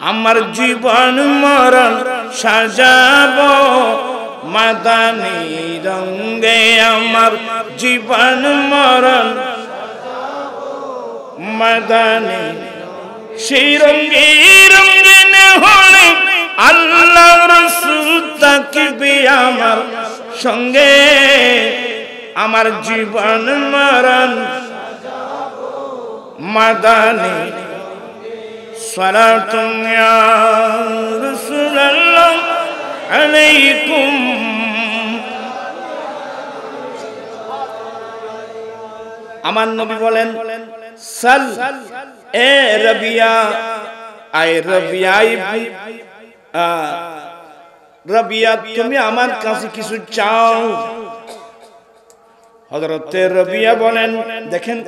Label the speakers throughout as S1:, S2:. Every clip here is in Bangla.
S1: আমার জীবন মরণ সাজাবো মাদানী রঙে, আমার জীবন মরণ মাদানী সেই রঙে রঙিন হলে আল্লাহ রাসূল থাকবে আমার সঙ্গে। আমার জীবন মরণ মাদানী সালাতুন ইয়া রাসূলুল্লাহ আলাইকুম। আমার নবী বলেন সাল এ রবিয়া, আই রবিয়া রবিয়া তুমি আমার কাছে কিছু চাও। হযরত রবিয়া বলেন দেখেন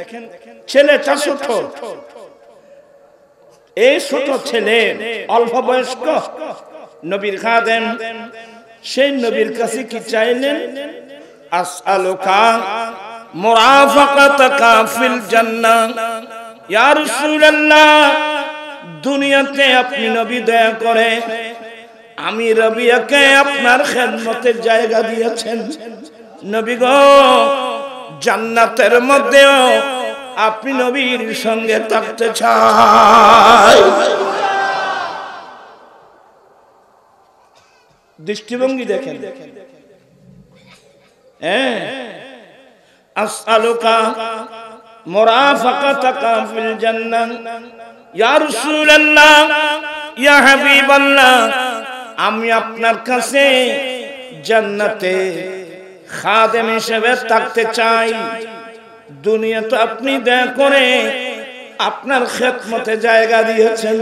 S1: ছেলেটা ছোট, এই ছোট ছেলে অল্প বয়স্ক নবীর খাদেম, সেই নবীর কাছে কি চাইলেন? আসআলুকা মুরাফাকাতাকা ফিল জান্নাহ ইয়া রাসূলুল্লাহ, দুনিয়াতে আপনি নবী দয়া করে আমি রবিয়াকে আপনার খেদমতের জায়গা দিয়েছেন। নবী গো, জান্নাতের মধ্যেও আপনি নবীর সঙ্গে থাকতে চাই। দৃষ্টিভঙ্গি দেখেন। আসআলুকা মুরাফাকাতাকা ফিল জান্নাহ ইয়া রাসূলুল্লাহ ইয়া হাবিবাল্লাহ, আমি আপনার কাছে জান্নাতে খাদেম হিসেবে থাকতে চাই। দুনিয়াতে আপনি দয়া করে আপনার খেদমতে জায়গা দিয়েছেন।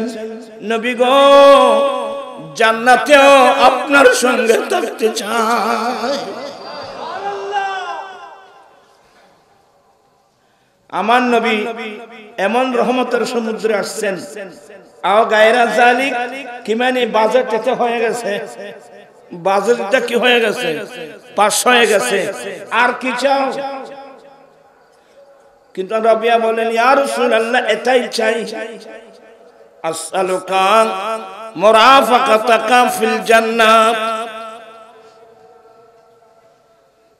S1: নবী গো, জান্নাতেও আপনার সঙ্গে থাকতে চাই। আমার নবী এমন রহমতের সমুদ্রে আসছেন, আও গায়রা জালিক কি মানে বাজেটটা হয়ে গেছে, বাজেটটা কি হয়ে গেছে, পাস হয়ে গেছে, আর কি চাও? কিন্তু রবিয়া বলেন ইয়া রাসূলুল্লাহ এটাই চাই। আসআলুকা মুরাফাকাতাকা ফিল জান্নাহ।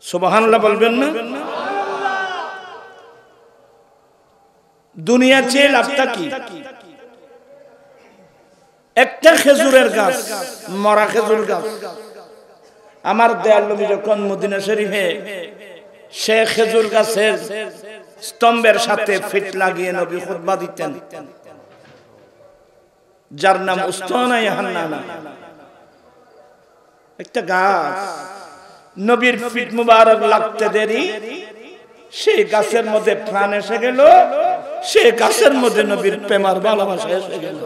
S1: সুবহানাল্লাহ বলবেন না? দুনিয়া চেয়ে লাভটা কি? একটা খেজুরের গাছ, মরা খেজুর গাছ। আমার দয়াল নবী যখন মদিনা শরীফে সে খেজুর গাছের স্তম্ভের সাথে ফিট লাগিয়ে নবী খুতবা দিতেন, যার নাম উস্তানা ইয়াহান্নানা। একটা গাছ, নবীর ফিট মুবারক লাগতে দেরি, সেই গাছের মধ্যে প্রাণ এসে গেল, সেই গাছের মধ্যে নবীর প্রেমার ভালোবাসা এসে গেল।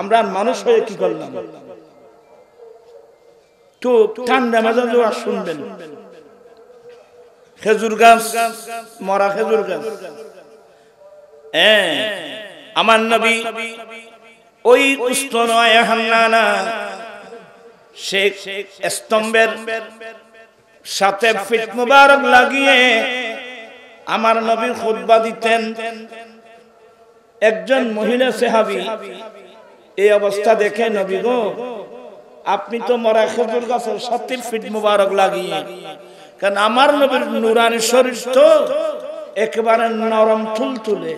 S1: আমরা মানুষ হয়ে কি করলাম? তো ঠান্ডা মেজাজে আর শুনবেন, খেজুর গাছ, মরা খেজুর গাছ। আমার নবী ওই উস্তানা ইয়াহান্নানা শেখ স্তম্ভের সাথে ফিট মুবারক লাগিয়ে আমার নবী খুতবা দিতেন। একজন মহিলা সাহাবী এই অবস্থা দেখে, নবী গো, আপনি তো মরা খেজুর গাছের সাথে ফিট মুবারক লাগিয়ে, কারণ আমার নবীর নূরানি শরীর তো একেবারে নরম তুলতুলে।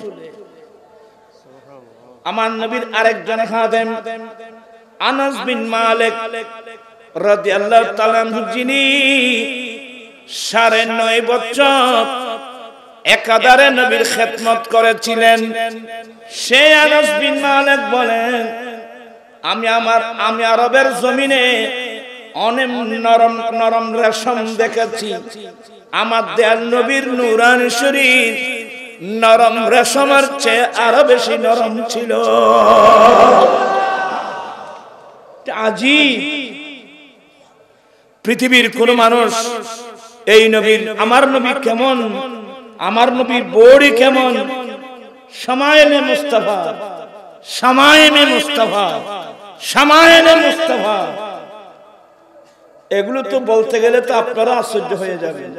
S1: আমার নবীর আরেকজন খাদেম আনাস বিন মালিক রাদিয়াল্লাহু তাআলা আনহু, যিনি 9.5 বছর একাধারে নবীর খেদমত করেছিলেন, সে আনাস বিন মালিক বলেন, আমি আরবের জমিনে অনেক নরম নরম রেশম দেখেছি, আমার দয়াল নবীর নূরানি শরীর নরম রেশমের চেয়ে আরো বেশি নরম ছিল। আজীব, পৃথিবীর কোন মানুষ এই নবীর, আমার নবী কেমন, আমার নবীর বড়ি কেমন, শামায়েলে মুস্তাফা, শামায়েলে মুস্তাফা, শামায়েলে মুস্তাফা, এগুলো তো বলতে গেলে তো আপনারা আশ্চর্য হয়ে যাবেন।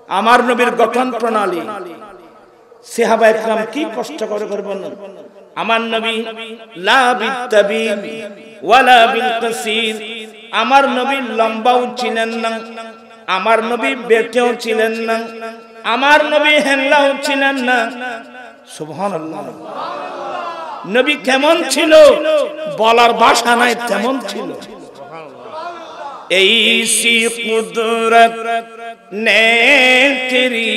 S1: আমার নবীর গঠন প্রণালী, সাহাবা একরাম কি কষ্ট করে বলেন, আমার নবী লা বিতাবিন ওয়ালা বিল কাসির, আমার নবী লম্বাও ছিলেন না, আমার নবী বেটেও ছিলেন না, আমার নবী হেল্লাও ছিলেন না। সুবহানাল্লাহ। নবী কেমন ছিল বলার ভাষা নাই, তেমন ছিল। ऐसी कुदरत ने तेरी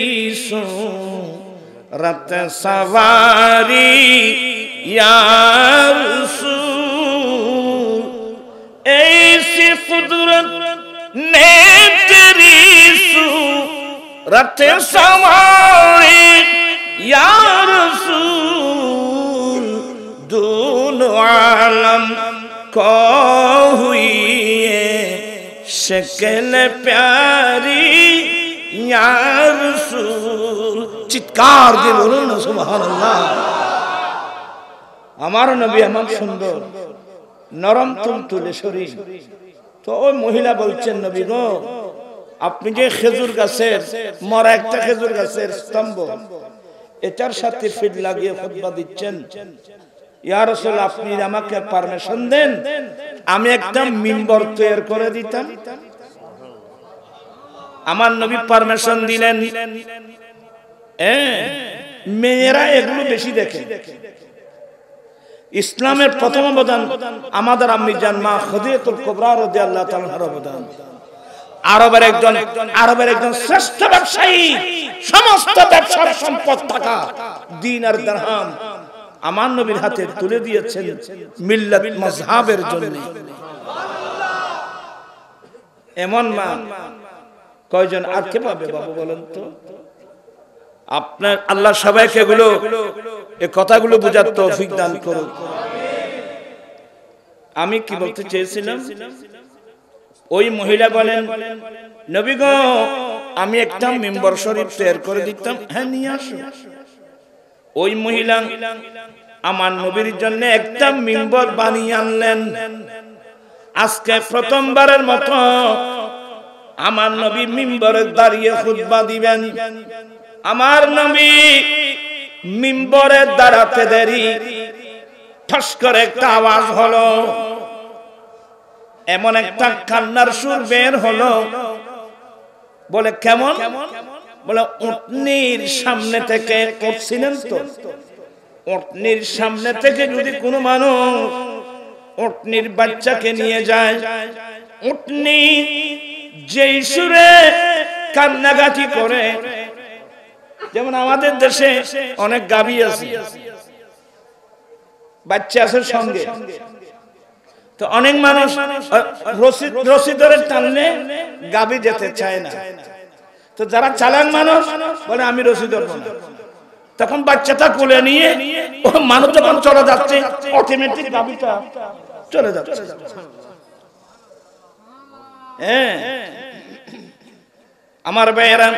S1: सूरत सवारी या रसूल, ऐसी कुदरत ने तेरी सूरत सवारी या रसूल, दोनों आलम को हुई शक्ल प्यारी या रसूल। চিৎকার দিয়ে বলুন না সুবহানাল্লাহ। আমার নবী এমন সুন্দর, নরম তুলতুলে শরীর। তো ওই মহিলা বলছেন, নবী গো, আপনি যে খেজুর গাছের মরা একটা খেজুর গাছের স্তম্ভ, এটার সাথে ফিট লাগিয়ে খুতবা দিচ্ছেন, ইয়া রাসূল আপনি আমাকে পারমিশন দেন, আমি একটা মিম্বর তৈরি করে দিতাম। আমার নবী পারমিশন দিলেন। মেয়েরা এগুলো বেশি দেখে। ইসলামের প্রথম অবদান আমাদের আম্মি জান মা খাদিজাতুল কুবরা রাদিয়াল্লাহু তাআলার অবদান। আরবের একজন শ্রেষ্ঠ ব্যবসায়ী, সমস্ত ব্যবসার সম্পদ টাকা দিন আর দিরহাম আমার নবীর হাতে তুলে দিয়েছেন মিল্লাত মাযহাবের জন্য। এমন মা কয়জন আর কে পাবে বাবু বলেন তো? আপনার আল্লাহ সবাইকে এগুলো এই কথাগুলো বোঝার তৌফিক দান করুন। আমি কি বলতে চেয়েছিলাম, ওই মহিলা বলেন, নবী গো আমি একটা মিম্বর শরীফ তৈরি করে দিতাম। হ্যাঁ নিয়ে আসো। ওই মহিলা আমার নবীর জন্য একটা মিম্বর বানিয়ে আনলেন। আজকে প্রথমবারের মতো আমার নবী মিম্বরে দাঁড়িয়ে খুতবা দিবেন। আমার নবী মিম্বরে দাঁড়াতে দেরি ঠস করে একটা আওয়াজ হলো, এমন একটা কান্নার সুর বের হলো। বলে কেমন? বলে উটনির সামনে থেকে, উঠছিলেন তো, উটনির সামনে থেকে যদি কোনো মানুষ উটনির বাচ্চাকে নিয়ে যায়, উটনি যেই সুরে কান্নাকাটি করে, যেমন আমাদের দেশে অনেক গাভী আছে, বাচ্চা আছে সঙ্গে, তো অনেক মানুষ রশি ধরে টানলে গাভী যেতে চায় না। তো যারা চালাক মানুষ বলে আমি রশি ধরবো না, তখন বাচ্চাটা কোলে নিয়ে ও মানুষ যখন চলে যাচ্ছে অটোমেটিক গাভীটা চলে যাচ্ছে। আমার ভাইয়েরা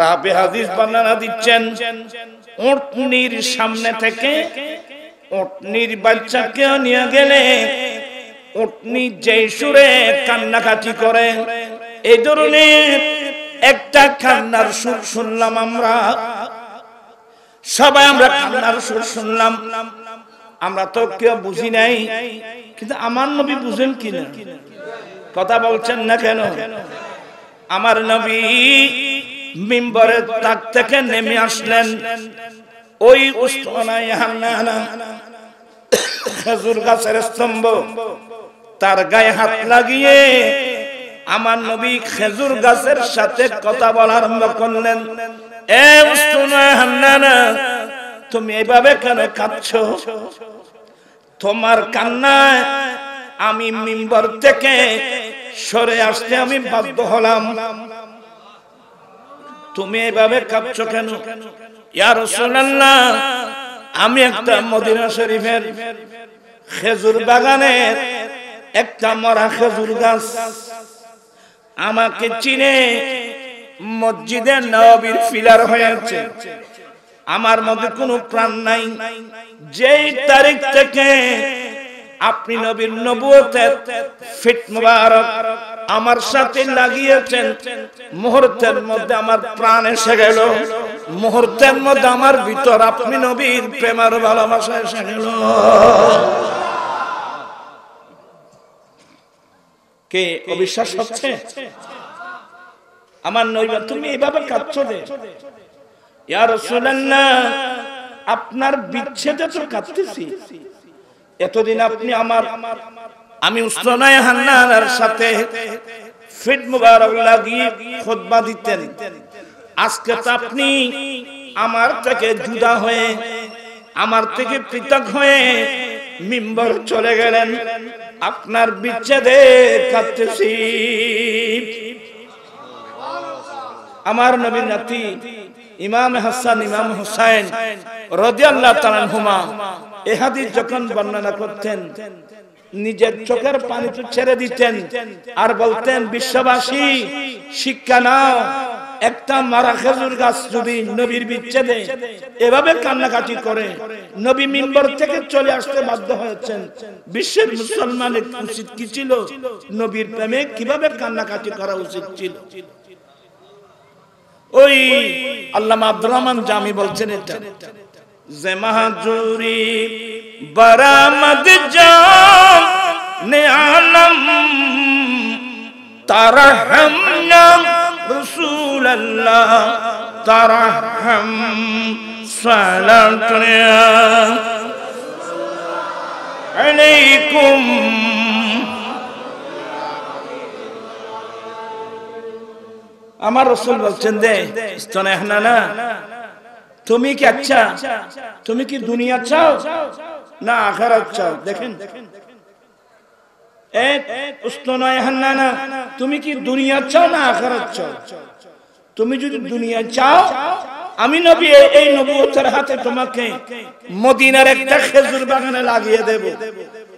S1: রাবে হাদিস বর্ণনা দিচ্ছেন, উটনির সামনে থেকে উটনির বাচ্চাকে নিয়ে গেলে উটনি যে সুরে কান্নাকাটি করে, এই ধরনের একটা কান্নার সুর শুনলাম আমরা সবাই। আমরা কান্নার সুর শুনলাম, আমরা তো কেউ বুঝি নাই, কিন্তু আমার নবী বুঝেন কিনা? কথা বলছেন না কেন? আমার নবী মিম্বরের তাক থেকে নেমে আসলেন। ওই উস্তানায়ে হান্নানা খেজুর গাছের স্তম্ভ, তার গায়ে হাত লাগিয়ে আমার নবী খেজুর গাছের সাথে কথা বলা আরম্ভ করলেন। এ উস্তানায়ে হান্নানা, তুমি এইভাবে কেন কাঁদছো? তোমার কান্নায় আমি মিম্বর থেকে সরে আসতে আমি বাধ্য হলাম। তুমি এইভাবে কাঁদছো কেন? ইয়া রাসূলুল্লাহ, আমি একটা মদিনা শরীফের খেজুর বাগানের একটা মরা খেজুর গাছ, আমাকে চিনে মসজিদে নববীর পিলার হয়েছে, আমার মধ্যে কোনো প্রাণ নাই। যেই তারিখ থেকে আপনি নবীর নবুয়তের ফিট মুবারক আমার সাথে লাগিয়েছেন, মুহূর্তের মধ্যে আমার প্রাণ এসে গেল। মুহূর্তের মধ্যে আমার ভিতর আপনি নবীর প্রেমের ভালোবাসা এসে গেল। কে অবিশ্বাস হচ্ছে? আমার নবী, তুমি এভাবে কাঁদছো যে? ইয়া রাসূলুল্লাহ, আপনার বিচ্ছেদে তো কাঁদতেছি। এতদিন আপনি আমি উসমানে হান্নানের সাথে ফিট মুবারক লাগিয়ে খুতবা দিতেন। আজকে তো আপনি আমার থেকে জুদা হয়ে, আমার থেকে পৃথক হয়ে মিম্বর চলে গেলেন, আপনার বিচ্ছেদে কাঁদতেছি। আমার নবীর নাতি ইমাম হাসান ইমাম হুসাইন রাদিয়াল্লাহু তাআলা আনহুমা এই হাদিস যখন বর্ণনা করতেন, নিজের চোখের পানি তো ছেড়ে দিতেন আর বলতেন, বিশ্ববাসী শিক্ষা নাও, একটা মারা খেজুর গাছ যদি নবীর বিচ্ছেদে এভাবে কান্নাকাটি করে, নবী মিম্বর থেকে চলে আসতে বাধ্য হয়েছেন, বিশ্বের মুসলমানের উচিত কি ছিল? নবীর প্রেমে কিভাবে কান্নাকাটি করা উচিত ছিল। ওই আল্লামা আব্দুর রহমান জামি বলছেন, এটা যে মাহজুরি বরামদ জানে আলম তারহামনা রাসূলুল্লাহ তারহাম সালাতু আলাইকুম। আমার রাসূল বলছেন দে স্তনে হানানা, তুমি কি আচ্ছা, তুমি কি দুনিয়া চাও না আখিরাত চাও? দেখেন, তুমি কি দুনিয়া চাও না আখিরাত চাও? তুমি যদি দুনিয়া চাও, আমি নবী এই নবুয়তের হাতে তোমাকে মদিনার একটা খেজুর বাগানে লাগিয়ে দেব,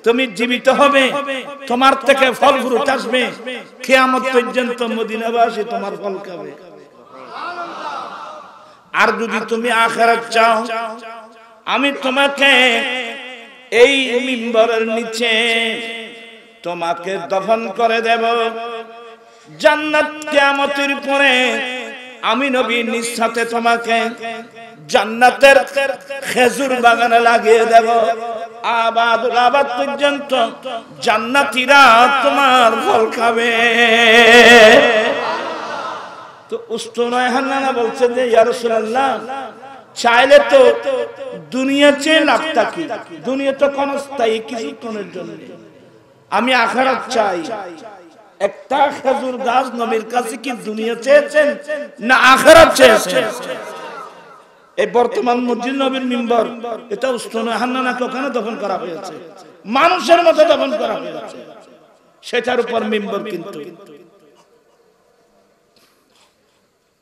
S1: তুমি জীবিত হবে, তোমার থেকে ফল ফ্রুট আসবে, কিয়ামত পর্যন্ত মদিনাবাসী তোমার ফল খাবে। আর যদি তুমি আখিরাত চাও, আমি তোমাকে এই মিম্বরের নিচে তোমাকে দফন করে দেব, জান্নাত কিয়ামতের পরে আমি নবী নিজ সাথে তোমাকে জান্নাতের খেজুর বাগানে লাগিয়ে দেব, আবাদ পর্যন্ত জান্নাতীরা তোমার ফল খাবে। তো উসমানে হান্নানা বলছে যে ইয়া রাসূলুল্লাহ, চাইলে তো দুনিয়া চেয়ে লাভটা কি? দুনিয়া তো ক্ষণস্থায়ী, কিছুক্ষণের জন্য। আমি আখিরাত চাই। একটা খেজুর গাছ নবীর কাছে কি দুনিয়া চেয়েছেন না আখিরাত চেয়েছেন? এই বর্তমান মসজিদ নবীর মিম্বর, এটা উসমানে হান্নানাকে ওখানে দফন করা হয়েছে, মানুষের মতো দফন করা হয়েছে, সেটার উপর মিম্বর। কিন্তু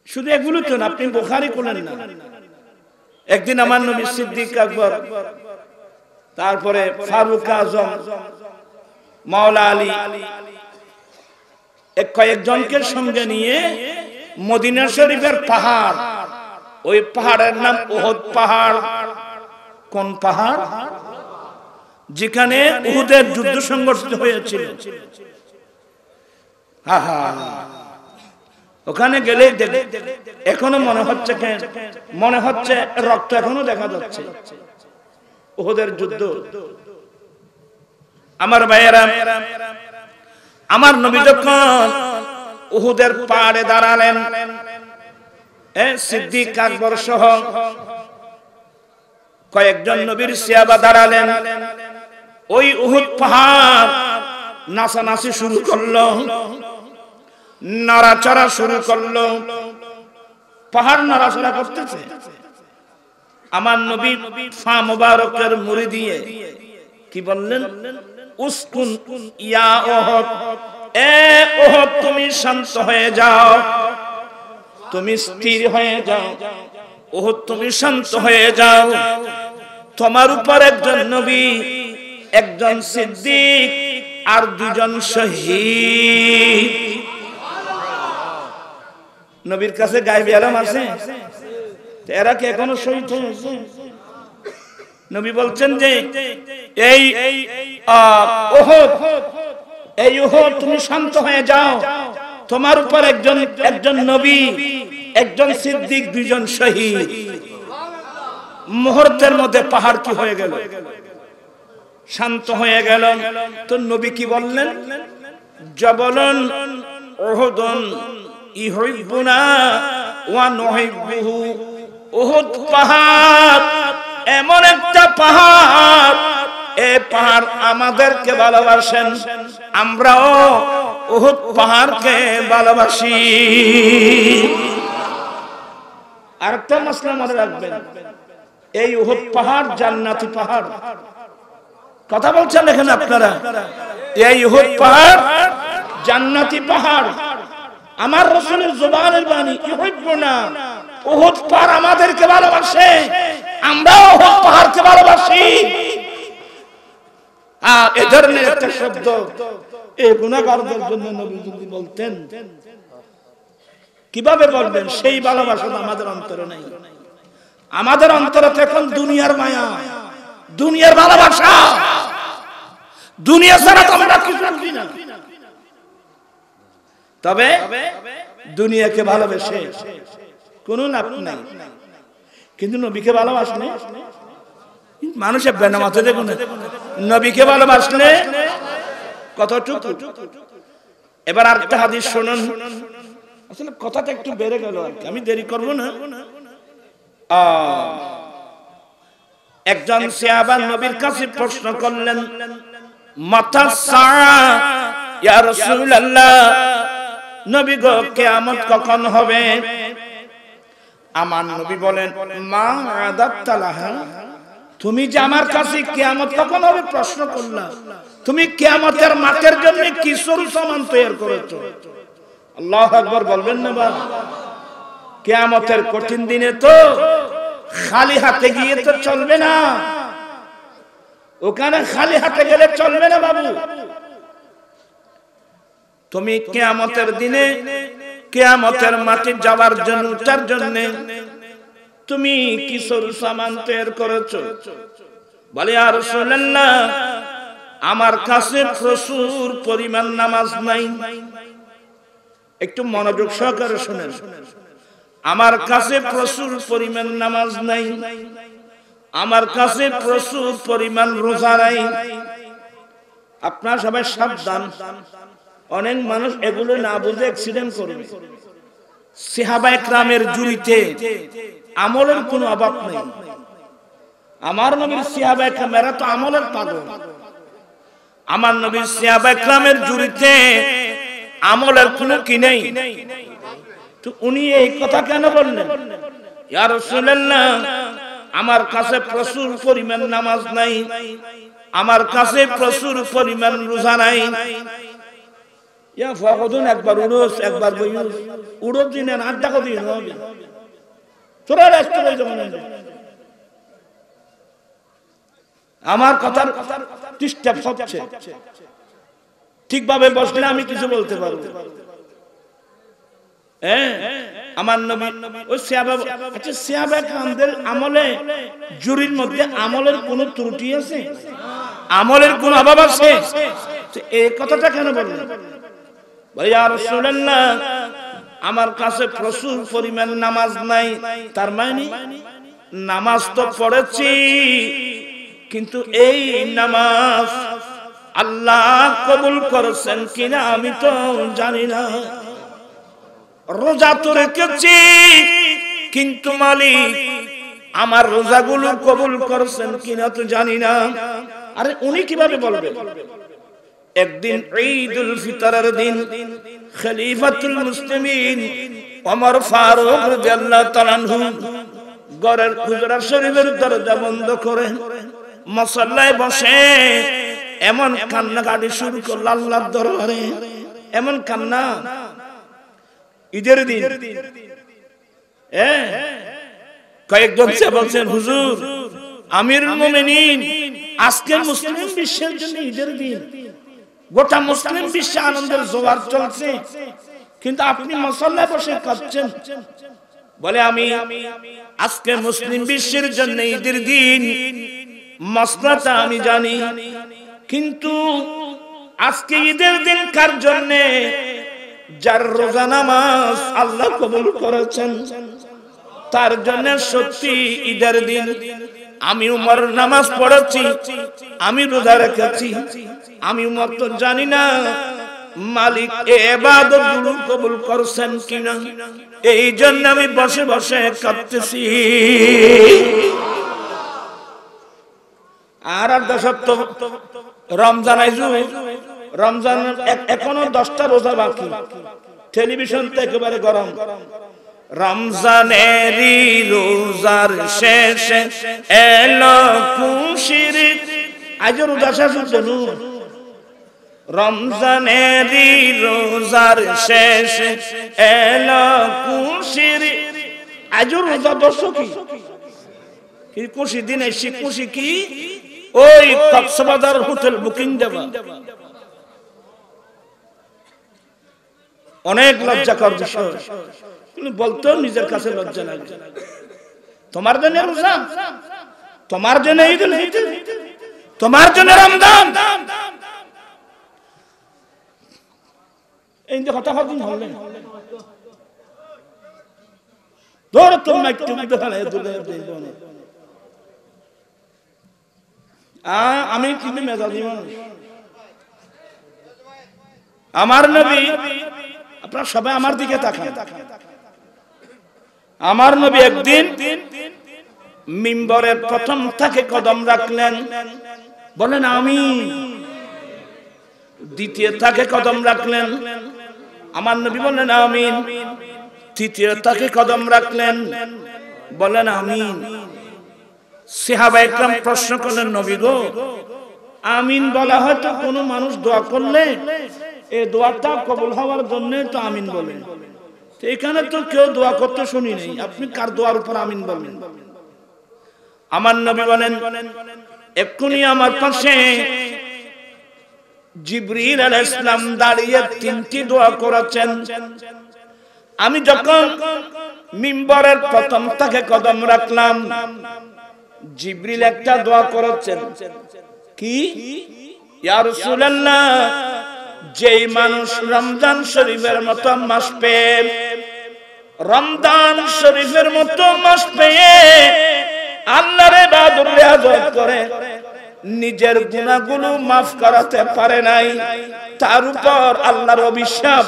S1: শুধু এগুলো তো না, আপনি বুখারী খুলেন না। একদিন আমার নবী সিদ্দিক আকবর, তারপরে ফারুক আজম, মাওলা আলী, কয়েকজনকে সঙ্গে নিয়ে মদিনা শরীফের পাহাড়, ওই পাহাড়ের নাম উহুদ পাহাড়। কোন পাহাড়? যেখানে উহুদের যুদ্ধ সংঘটিত হয়েছিল। ওখানে গেলে এখনো মনে হচ্ছে রক্ত এখনো দেখা যাচ্ছে, উহুদের যুদ্ধ। আমার ভাইয়েরা, আমার নবী যখন উহুদের পাহাড়ে দাঁড়ালেন, সিদ্দিক আকবর সহ কয়েকজন নবীর সাহাবা দাঁড়ালেন, ওই উহুদ পাহাড় নাচানাচি শুরু করলো, নাড়াচাড়া শুরু করলো, পাহাড় নাড়াচাড়া করতেছে। আমার নবী ফা মুবারকের মুড়ি দিয়ে কি বললেন? উসকুন ইয়া উহুদ, এ উহুদ তুমি শান্ত হয়ে যাও, তুমি স্থির হয়ে যাও, উহুদ তুমি শান্ত হয়ে যাও, তোমার উপর একজন নবী, একজন সিদ্দিক আর দুজন শহীদ। নবীর কাছে গায়েবী আলম আছে, এরা কি এখনো শহীদ হয়েছে? নবী বলছেন যে এই উহুদ তুমি শান্ত হয়ে যাও, তোমার উপর একজন নবী একজন সিদ্দিক, দুইজন শহীদ। মুহূর্তের মধ্যে পাহাড় কি হয়ে গেল? শান্ত হয়ে গেল। তো নবী কি বললেন? জাবালুন উহুদুন ইউহিব্বুনা ওয়া নুহিব্বুহু। উহুদ পাহাড় এমন একটা পাহাড়, এই পাহাড় আমাদেরকে ভালোবাসেন, আমরাও উহুদ পাহাড়কে ভালোবাসি। আরেকটা মাসলা মনে রাখবেন, এই উহুদ পাহাড় জান্নাতি পাহাড়। কথা বলছেন এখানে আপনারা? এই উহুদ পাহাড় জান্নাতি পাহাড়। আমার রাসূলের জবানের বাণী, ইউহিব্বুনা, উহুদ পাহাড় আমাদেরকে ভালোবাসে, আমরাও উহুদ পাহাড়কে ভালোবাসি। এই ধরনের একটা শব্দ এই গুনাহগারদের জন্য নবী যদি বলতেন, কিভাবে বলবেন? সেই ভালোবাসা আমাদের অন্তরে নেই। আমাদের অন্তরে এখন দুনিয়ার মায়া, দুনিয়ার ভালোবাসা। দুনিয়া ছাড়া তো আমরা কিছু বুঝি না। তবে দুনিয়াকে ভালোবেসে কোনো লাভ নাই, কিন্তু নবীকে ভালোবাসলে মানুষের বেনামাতে দেখুন, নবীকে ভালোবাসলে কতটুকু। এবার আরেকটা হাদিস শুনুন। আসলে কথাটা একটু বেড়ে গেল আর কি, আমি দেরি করব না। একজন সাহাবা নবীর কাছে প্রশ্ন করলেন, মাতা সাআ ইয়া রাসূলুল্লাহ, নবী গো কিয়ামত কখন হবে? আমার নবী বলেন, মা আদাত্তা লাহা, তুমি যে আমার কাছে কিয়ামত কখন হবে প্রশ্ন করলা, তুমি কিয়ামতের মাঠের জন্য কি সরু সামান তৈরি করেছো? আল্লাহু আকবার বলবেন না? বা কিয়ামতের কঠিন দিনে তো খালি হাতে গিয়ে তো চলবে না, ওখানে খালি হাতে গেলে চলবে না বাবু। তুমি কিয়ামতের দিনে কিয়ামতের মাঠে যাওয়ার জন্য, তার জন্য তুমি কি সরু সামান তৈরি করেছো? বলে, ইয়া রাসূলুল্লাহ, আমার কাছে প্রচুর পরিমাণ নামাজ নাই। একটু মনোযোগ সহকারে শুনেন। আমার কাছে প্রচুর পরিমাণ নামাজ নাই, আমার কাছে প্রচুর পরিমাণ রোজা নাই। আপনারা সবাই সাবধান, অনেক মানুষ এগুলো না বুঝে অ্যাক্সিডেন্ট করবে। সাহাবায়ে কেরামের জুড়িতে আমলের কোনো অভাব নেই। আমার নবীর সাহাবায়ে কেরামেরা তো আমলের পাগল। আমার নবীর সাহাবায়ে কেরামের জুড়িতে আমলের কোনো কি নেই। তো উনি এই কথা কেন বললেন? ইয়া রাসূলুল্লাহ, আমার কাছে প্রচুর পরিমাণ নামাজ নাই, আমার কাছে প্রচুর পরিমাণ রোজা নাই। ইয়া ফাগদুন, একবার উড়োস একবার বইউস, উড়ো দিনের আড্ডা কো দিন হবে তোরা রাস্তা হয়ে যাবে না। আমার কথার ডিস্টার্ব হচ্ছে, ঠিকভাবে বসলে আমি কিছু বলতে পারবো। আমার নবী ওই সাহাবা, আচ্ছা সাহাবা কেরামদের আমলে জুরির মধ্যে আমলের কোন ত্রুটি আছে? আমলের কোন অভাব আছে? এই কথাটা কেন বললেন? বলে, ইয়া রাসূলুল্লাহ, আমার কাছে প্রচুর পরিমাণ নামাজ নাই। তার মানে নামাজ তো পড়েছি, কিন্তু এই নামাজ আল্লাহ কবুল করেছেন কিনা আমি তো জানি না। রোজা তো রেখেছি, কিন্তু মালিক আমার রোজাগুলো কবুল করেছেন কিনা তো জানি না। আরে উনি কিভাবে বলবেন? একদিন ঈদুল ফিতরের দিন খলিফাতুল মুসলিমিন ওমর ফারুক রাদিয়াল্লাহু তাআলা আনহু ঘরের হুজরা শরীফের দরজা বন্ধ করে মুসাল্লায় বসে এমন কান্নাকাটি শুরু করল আল্লাহর দরবারে। এমন কান্না ঈদের দিন। কয়েকজন সে বলছেন, হুজুর আমিরুল মুমিনিন, আজকে মুসলিম বিশ্বের জন্য ঈদের দিন, গোটা মুসলিম বিশ্বে আনন্দের জোয়ার চলছে, কিন্তু আপনি মুসাল্লায় বসে কাঁদছেন। বলে, আমি আজকে মুসলিম বিশ্বের জন্য ঈদের দিন, মাসলাটা আমি জানি, কিন্তু আজকে ঈদের দিন কার জন্য? যার রোজা নামাজ আল্লাহ কবুল করেছেন, তার জন্য সত্যি ঈদের দিন। আমি উমর নামাজ পড়েছি, আমি রোজা রেখেছি, আমি উমর তো জানি না মালিক ইবাদতগুলো কবুল করছেন কিনা, এই জন্য আমি বসে বসে কাঁদতেছি। আর রমজান আইজু, রমজান এখনো 10টা রোজা বাকি, টেলিভিশন তো একেবারে গরম। রমজানেরই রোজার শেষে এলো খুশির, আজ রোজা শেষ হচ্ছে নু, রমজানেরই রোজার শেষে এলো খুশির, আজ রোজা দর্শক কি খুশি দিন এসে খুশি কি ওই কক্সবাজার হোটেল বুকিং দেবা, অনেক লজ্জাকর বিষয়, কিন্তু বলতেও নিজের কাছে লজ্জা লাগে। তোমার জন্য রোজা, তোমার জন্য ঈদুল ফিতর, তোমার জন্য রমজান, এই যে কথা দিন হলেন ধরো তুমি একটু আমি কিন্তু মেজাজি মানুষ। আমার নবী, আপনারা সবাই আমার দিকে তাকান, আমার নবী একদিন মিম্বরের প্রথম থেকে কদম রাখলেন, বলেন আমি, দ্বিতীয় থেকে কদম রাখলেন, আমার নবী বলেন আমিন, তৃতীয় থেকে কদম রাখলেন, বলেন আমিন। সাহাবায়ে কেরাম প্রশ্ন করলেন, নবী গো আমিন বলা হয়তো কোনো মানুষ দোয়া করলে এই দোয়াটা কবুল হওয়ার জন্য তো আমিন বলেন, এখানে তো কেউ দোয়া করতে শুনি নাই, আপনি কার দোয়ার উপর আমিন বলেন? আমার নবী বলেন, এক্ষুনি আমার পাশে জিবরিল আলাইহিস সালাম দাঁড়িয়ে 3টি দোয়া করেছেন। আমি যখন মিম্বরের প্রথম থেকে কদম রাখলাম, জিবরিল একটা দোয়া করেছেন, কি? ইয়া রাসূলুল্লাহ, যেই মানুষ রমজান শরীফের মতো মাস পেয়ে, রমজান শরীফের মতো মাস পেয়ে আল্লাহর ইবাদত রিয়াজত করে নিজের গুনাহগুলো maaf করাতে পারে নাই, তার উপর আল্লাহর অভিশাপ।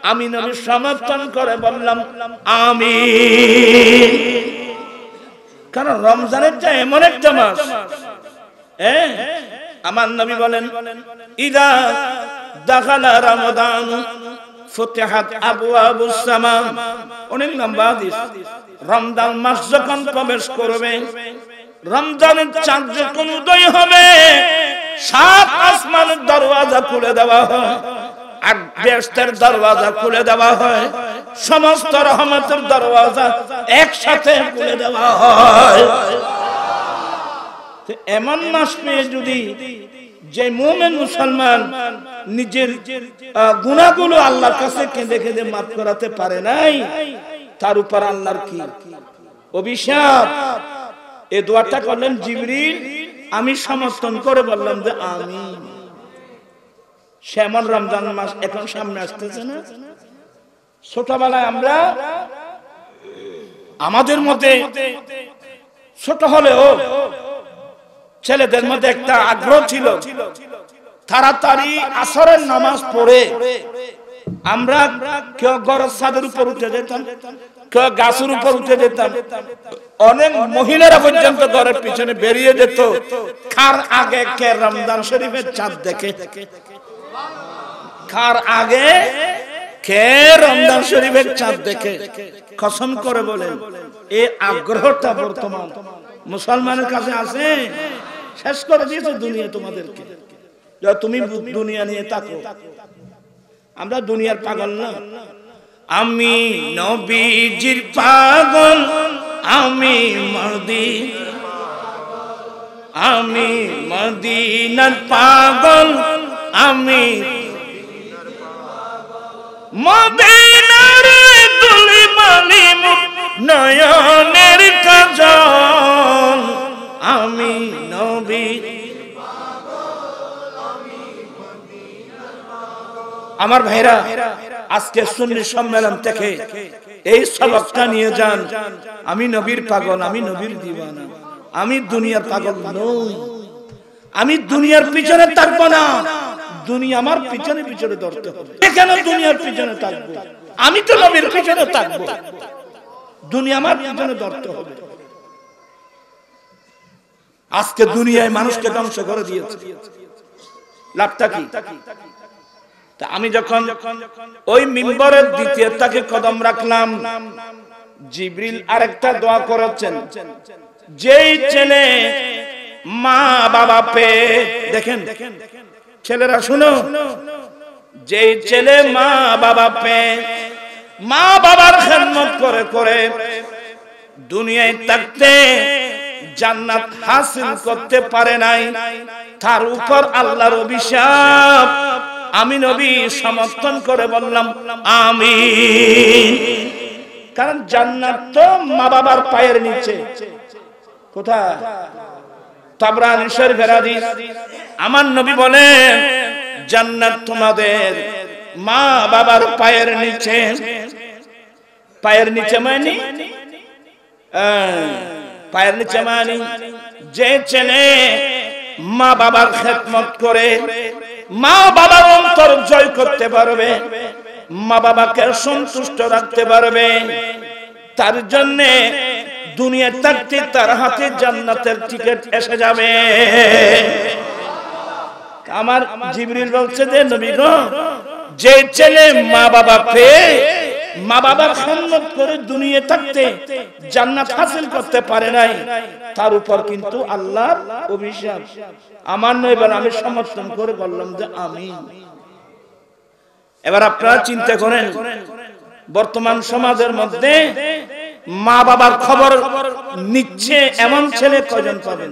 S1: আমি নবী সমর্থন করে বললাম আমিন। কারণ রমজানের যে এমন একটা মাস, আমার নবী বলেন ইদা দাখালা রমাদান ফুতিহাত আবওয়াবুস সামা, অনেক লম্বা হাদিস। রমজান মাস যখন প্রবেশ করবে, রমজানের চাঁদ যখন উদয় হবে, 7 আসমানের দরওয়াজা খুলে দেওয়া হয়, আর বেহেশতের দরওয়াজা খুলে দেওয়া হয়, সমস্ত রহমতের দরওয়াজা একসাথে খুলে দেওয়া হয়। এমন মাস পেয়ে যদি যে মুমিন মুসলমান নিজের গুনাহগুলো আল্লাহর কাছে কেঁদে কেঁদে মাফ করাতে পারে নাই, তার উপর আল্লাহর কি অভিশাপ। এই দোয়াটা করলেন জিবরিল, আমি সমর্থন করে বললাম যে আমিন। সেমন রমজান মাস এখন সামনে আসতেছে না? ছোটবেলায় আমরা, আমাদের মধ্যে ছোট হলেও ছেলেদের মধ্যে একটা আগ্রহ ছিল, তাড়াতাড়ি আসরের নামাজ পড়ে আমরা কেউ ঘরের ছাদের উপর উঠে যেতাম, কেউ গাছের উপর উঠে যেতাম, অনেক মহিলারা পর্যন্ত ঘরের পিছনে বেরিয়ে যেত, কার আগে কে রমজান শরীফের চাঁদ দেখে, কার আগে কে রমজান শরীফের চাঁদ দেখে। কসম করে বলেন এই আগ্রহটা বর্তমান মুসলমানের কাছে আছে? শেষ করে দিয়েছে দুনিয়া তোমাদেরকে। তুমি দুনিয়া নিয়ে থাকো, আমরা দুনিয়ার পাগল না। আমি নবীজির পাগল, আমি মদিনার পাগল, আমি মদিনার দুলি মালি নয়নের কাজল, আমি নবী আমার ভাইরা, আজকে সুন্নি সম্মেলন থেকে এই সবকটা নিয়ে যান, আমি নবীর পাগল, আমি নবীর দিওয়ানা, আমি দুনিয়ার পাগল নই, আমি দুনিয়ার পিছনে থাকবো না, দুনিয়া আমার পিছনে পিছনে ধরতে হবে। কেন দুনিয়ার পিছনে থাকবো? আমি তো নবীর পিছনে থাকবো, দুনিয়া আমার পিছনে ধরতে হবে। আজকে দুনিয়ায় মানুষকে ধ্বংস করে দিয়েছে, লাভটা কি? আমি যখন ওই মিম্বরের দ্বিতীয় তাকে কদম রাখলাম, জিবরিল আরেকটা দোয়া করেছেন, যেই ছেলে মা বাবা পেয়ে, দেখেন ছেলেরা শুনো, যেই ছেলে মা বাবা পেয়ে মা বাবার খেদমত করে করে দুনিয়ায় থাকতে জান্নাত হাসিল করতে পারে নাই, তার উপর আল্লাহর অভিশাপ। আমি নবী সমর্থন করে বললাম আমিন। কারণ জান্নাত তো মা বাবার পায়ের নিচে। কোথায়? তাবরানী শরীফের হাদিস। আমার নবী বলেন জান্নাত তোমাদের মা বাবার পায়ের নিচে। পায়ের নিচে মানে পায়ের নিচে মানে যে ছেলে মা বাবার খেদমত করে, মা বাবার অন্তর জয় করতে পারবে, মা বাবাকে সন্তুষ্ট রাখতে পারবে, তার জন্য দুনিয়া থাকতে তার হাতে জান্নাতের টিকিট এসে যাবে। আমার জিবরিল বলছে যে নবী গো, যে ছেলে মা বাবা পেয়ে মা বাবার খেদমত করে দুনিয়া থাকতে জান্নাত হাসিল করতে পারে নাই, তার উপর কিন্তু আল্লাহর অভিশাপ। আমার নয়, এবার আমি সমর্থন করে বললাম যে আমিন। এবার আপনারা চিন্তা করেন, বর্তমান সমাজের মধ্যে মা বাবার খবর নিচ্ছে এমন ছেলে কয়জন পাবেন?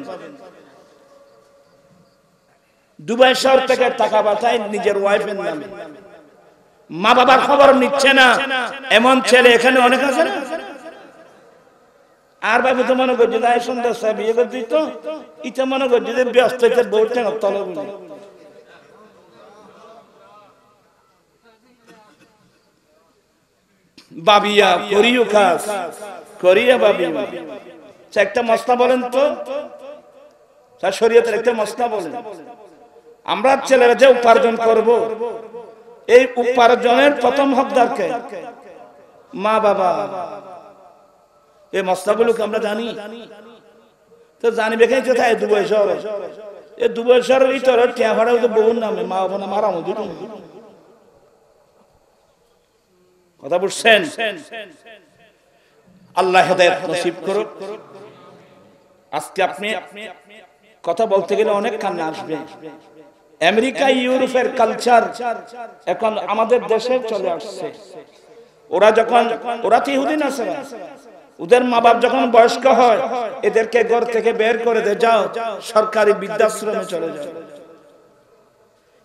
S1: দুবাই শহর থেকে টাকা পাঠায় নিজের ওয়াইফের নামে, মা বাবার খবর নিচ্ছে না এমন ছেলে এখানে অনেক আছে না? আর ভাবে তো মনে করছি যে সুন্দর সাহেব বিয়ে করে দিত, ইটা মনে করছি যে ব্যস্ত বহুত টাকা তলে বলে। বাবিয়া করিও কাজ করিয়া বাবি, একটা মশলা বলেন তো, তার শরীয়তের একটা মশলা বলেন। আমরা ছেলেরা যে উপার্জন করব, এই উপার্জনের প্রথম হকদার কে? মা বাবা। এই মশলাগুলোকে আমরা জানি তো, জানিবে কেন? কোথায়? দুবাই শহরে। এই দুবাই শহরের ভিতরে টিয়া ভাড়া বহুর নামে মা বাবা মারা মজুর। কথা বুঝছেন? আল্লাহ হেদায়েত নসিব করুক। আজকে আপনি কথা বলতে গেলে অনেক কান্না আসবে। আমেরিকা ইউরোপের কালচার এখন আমাদের দেশে চলে আসছে। ওরা যখন, ওরা তো ইহুদি নাসারা, ওদের মা বাপ যখন বয়স্ক হয় এদেরকে ঘর থেকে বের করে দেয়, যাও সরকারি বৃদ্ধাশ্রমে চলে যাও।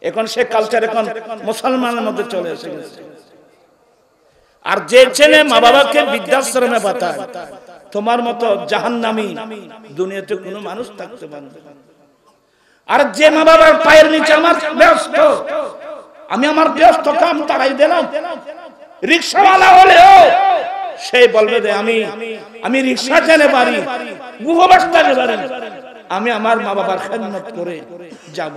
S1: এখন সে কালচার এখন মুসলমানের মধ্যে চলে এসে গেছে। আর যে ছেলে মা বাবাকে বৃদ্ধাশ্রমে পাঠায়, তোমার মতো জাহান্নামী দুনিয়াতে কোনো মানুষ থাকতে পারে না। আর যে মা বাবার পায়ের নিচে আমার ব্যস্ত, আমি আমার ব্যস্ত কাম তারাই দিলাম, রিক্সাওয়ালা হলেও সে বলবে যে আমি রিক্সা চালাতে পারি, গুহবাস চালাতে পারি, আমি আমার মা বাবার খেদমত করে যাব।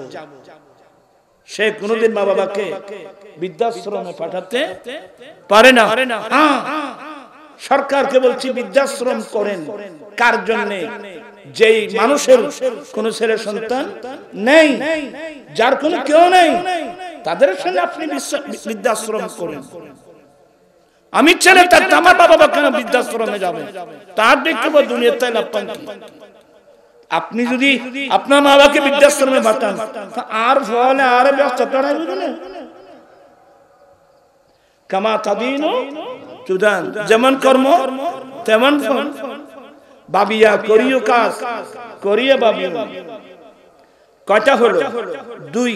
S1: সে কোনোদিন মা বাবাকে বৃদ্ধাশ্রমে পাঠাতে পারে না। সরকারকে বলছি বৃদ্ধাশ্রম করেন। কার জন্য? যেই মানুষের কোন ছেলে সন্তান নেই, যার কোনো কেউ নেই, তাদের সঙ্গে আপনি বৃদ্ধাশ্রম করেন। আমি ছেলে থাকতে আমার বাবা কেন বৃদ্ধাশ্রমে যাবে? তার দেখতে দুনিয়ার তাই লাভ পান। আপনি যদি আপনার মা বাবাকে বৃদ্ধাশ্রমে পাঠান, আর ফলে আর ব্যস্ত করাই বুঝলেন। কামা তাদিনু তুদান, যেমন কর্ম তেমন ফল। বাবিয়া করিও কাজ করিয়া বাবিয়া। কয়টা হলো? দুই।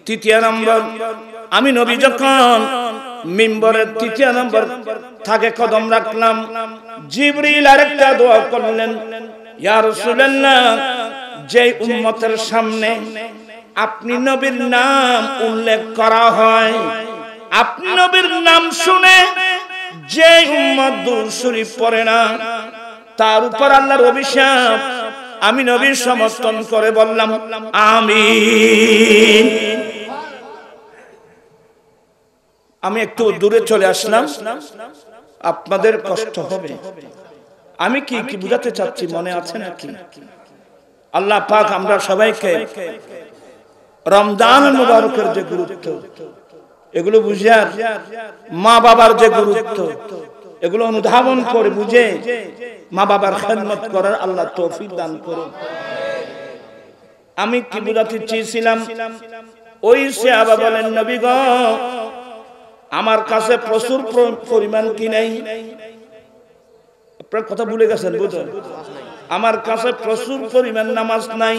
S1: তৃতীয় নম্বর, আমি নবী যখন মিম্বরের তৃতীয় নম্বর থাকে কদম রাখলাম, জিবরিল আরেকটা দোয়া করলেন, ইয়া রাসূলুল্লাহ, যে উম্মতের সামনে আপনি নবীর নাম উল্লেখ করা হয় আপনি নবীর নাম শুনে যে উম্মত দুরূদ শরীফ পড়ে না তার উপর আল্লাহর অভিশাপ। আমি নবীর সমর্থন করে বললাম আমিন। আমি একটু দূরে চলে আসলাম, আপনাদের কষ্ট হবে। আমি কি কি বুঝাতে চাচ্ছি মনে আছে নাকি? আল্লাহ পাক আমরা সবাইকে রমজান মুবারকের যে গুরুত্ব এগুলো বুঝার, মা বাবার যে গুরুত্ব এগুলো অনুধাবন করে বুঝে মা বাবার খেদমত করার আল্লাহ তৌফিক দান করুন। আমি কি বুঝাতে চেয়েছিলাম? ওই সাহাবা বলেন নবী গো আমার কাছে প্রচুর পরিমাণ কি নাই, আপনার কথা ভুলে গেছেন বুঝলেন? আমার কাছে প্রচুর পরিমাণ নামাজ নাই,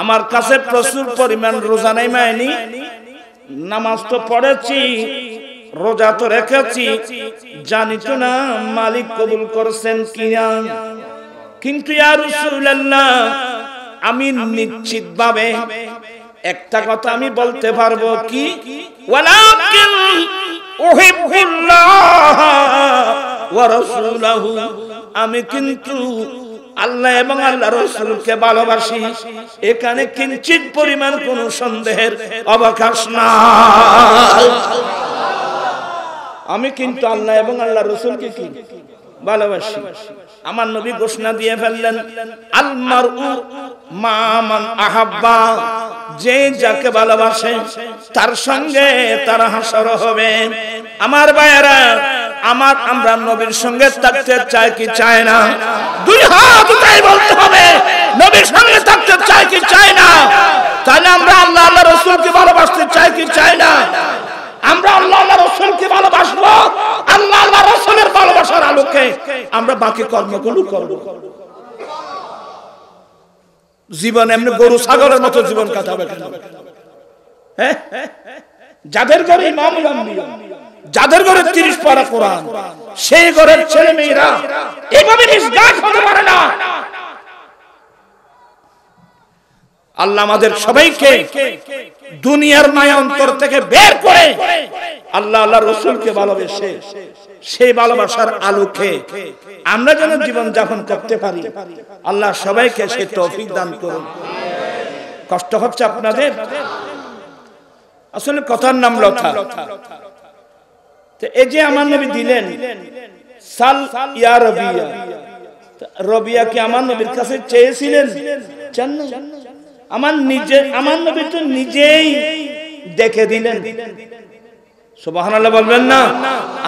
S1: আমার কাছে প্রচুর পরিমাণ রোজা নাই, মাইনি নামাজ তো পড়েছি, রোজা তো রেখেছি, জানি তো না মালিক কবুল করছেন কিনা। কিন্তু ইয়া রাসূলুল্লাহ আমি নিশ্চিত ভাবে একটা কথা আমি বলতে পারবো কি, ওয়ালাকিন উহিব্বুল্লাহ ওয়া রাসূলুহু, আমি কিন্তু আল্লাহ এবং আল্লাহ রাসূলকে ভালোবাসি, এখানে কিঞ্চিত পরিমাণ কোনো সন্দেহের অবকাশ নাই। আমি কিন্তু আল্লাহ এবং আল্লাহ রাসূলকে কি ভালোবাসি। আমার নবী ঘোষণা দিয়ে ফেললেন আল মারউ মা মান আহাব্বা, যে যাকে ভালোবাসে তার সঙ্গে তার হাসর হবে। আমার ভাইয়েরা, আমরা নবীর সঙ্গে থাকতে চাই কি চাই না? দুই হাত উঠাই বলতে হবে নবীর সঙ্গে থাকতে চাই কি চাই না? তাহলে আমরা আল্লাহ আল্লাহ রাসূলকে ভালোবাসতে চাই কি চাই না? আমরা আল্লাহ আল্লাহ রাসূলকে ভালোবাসবো, আল্লাহ আল্লাহ রাসূলের ভালোবাসার আলোকে আমরা বাকি কর্মগুলো করব। জীবন এমনি গরু ছাগলের মতো জীবন কাটাবে কেন? হ্যাঁ, যাদের ঘরে ইমামুল আম্বিয়া, যাদের ঘরে 30 পারা কোরআন, সেই ঘরের ছেলে মেয়েরা এভাবে নিষ্কাম হতে পারে না। আল্লাহ আমাদের সবাইকে দুনিয়ার মায়া অন্তর থেকে বের করে আল্লাহ আল্লাহ রাসূলকে ভালোবেসে সেই ভালোবাসার আলোকে আমরা যেন জীবন যাপন করতে পারি, আল্লাহ সবাইকে সেই তৌফিক দান করুন। কষ্ট হচ্ছে আপনাদের? আসলে কথার নাম লতা। তো এই যে আমার নবী দিলেন সাল ইয়া রবিয়া, রবিয়া কি আমার নবীর কাছে চেয়েছিলেন? চান না? আমার নবী তো নিজেই দেখে দিলেন। সুবহানাল্লাহ বলবেন না?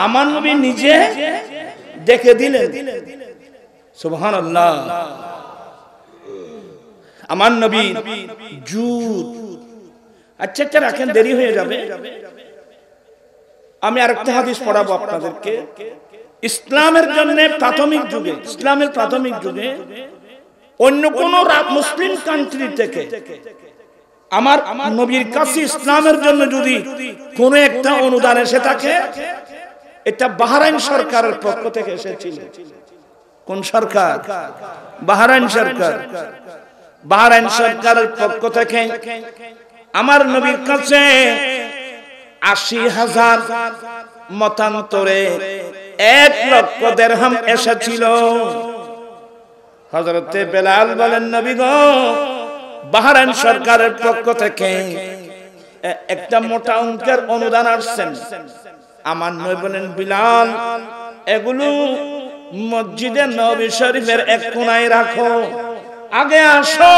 S1: আমার নবী নিজে দেখে দিলেন। সুবহানাল্লাহ। আমার নবী জুদ, আচ্ছা রাখেন, দেরি হয়ে যাবে। আমি আরেকটা হাদিস পড়াবো আপনাদেরকে। ইসলামের প্রাথমিক যুগে অন্য কোন মুসলিম কান্ট্রি থেকে আমার নবীর কাছে ইসলামের জন্য যদি কোন একটা অনুদান এসে থাকে, এটা বাহরাইন সরকারের পক্ষ থেকে এসেছিল। কোন সরকার? বাহরাইন সরকার। বাহরাইন সরকারের পক্ষ থেকে আমার নবীর কাছে ৮০,০০০ মতান্তরে ১,০০,০০০ দিরহাম এসেছিল। হযরতে বেলাল বলেন নবী গো, বাহরাইন সরকারের পক্ষ থেকে একটা মোটা অঙ্কের অনুদান আসছেন। আমার নবী বলেন বিলাল, এগুলো মসজিদে নববী শরীফের এক কোণায় রাখো, আগে আসো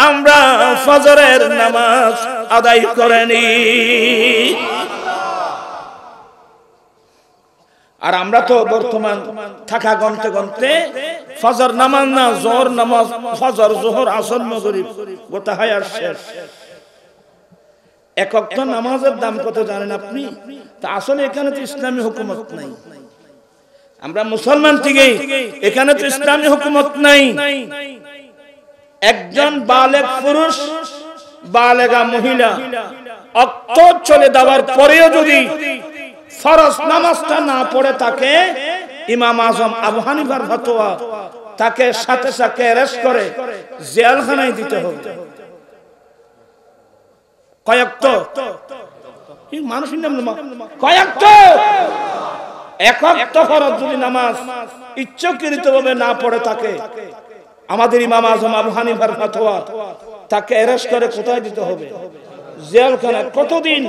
S1: আমরা ফজরের নামাজ আদায় করে নি। আর আমরা তো বর্তমান থাকা গন্তে গন্তে ফজর নামাজ না, জোহর নামাজ, ফজর জোহর আসর মাগরিব গোটা হয় আর শেষ। এক ওয়াক্ত নামাজের দাম কত জানেন আপনি? তা আসলে এখানে তো ইসলামী হুকুমত নাই। আমরা মুসলমান ঠিকই, এখানে তো ইসলামী হুকুমত নাই। একজন বালেগ পুরুষ, বালেগা মহিলা ওয়াক্ত চলে যাওয়ার পরেও যদি ফরজ নামাজটা না পড়ে থাকে, ইমাম আজম আবু হানিফার ফতোয়া, তাকে সাথে সাথে অ্যারেস্ট করে জেলখানায় দিতে হবে। কয়েকটা মানুষের নাম কয়েকটা একক ফরজ যদি নামাজ ইচ্ছাকৃতভাবে না পড়ে থাকে, আমাদের ইমাম আজম আবু হানিফার ফতোয়া, তাকে অ্যারেস্ট করে কোথায় দিতে হবে? জেলখানা। কতদিন?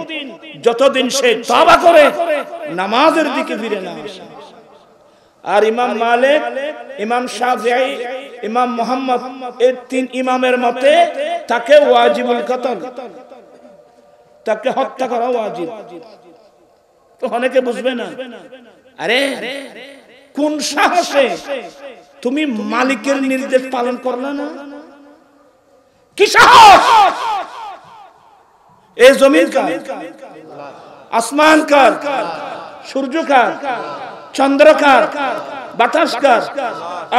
S1: যতদিন সে তওবা করে নামাজের দিকে ফিরে না আসে। আর ইমাম মালিক, ইমাম শাফিঈ, ইমাম মুহাম্মদ, এই তিন ইমামের মতে তাকে ওয়াজিবুল কতল, তাকে হত্যা করা ওয়াজিব। তো অনেকে বুঝবে না, আরে কোন সাহসে তুমি মালিকের নির্দেশ পালন করলে না? কি সাহস? এই জমিন কার? আসমান কার? সূর্য কার? চন্দ্র কার? বাতাস কার?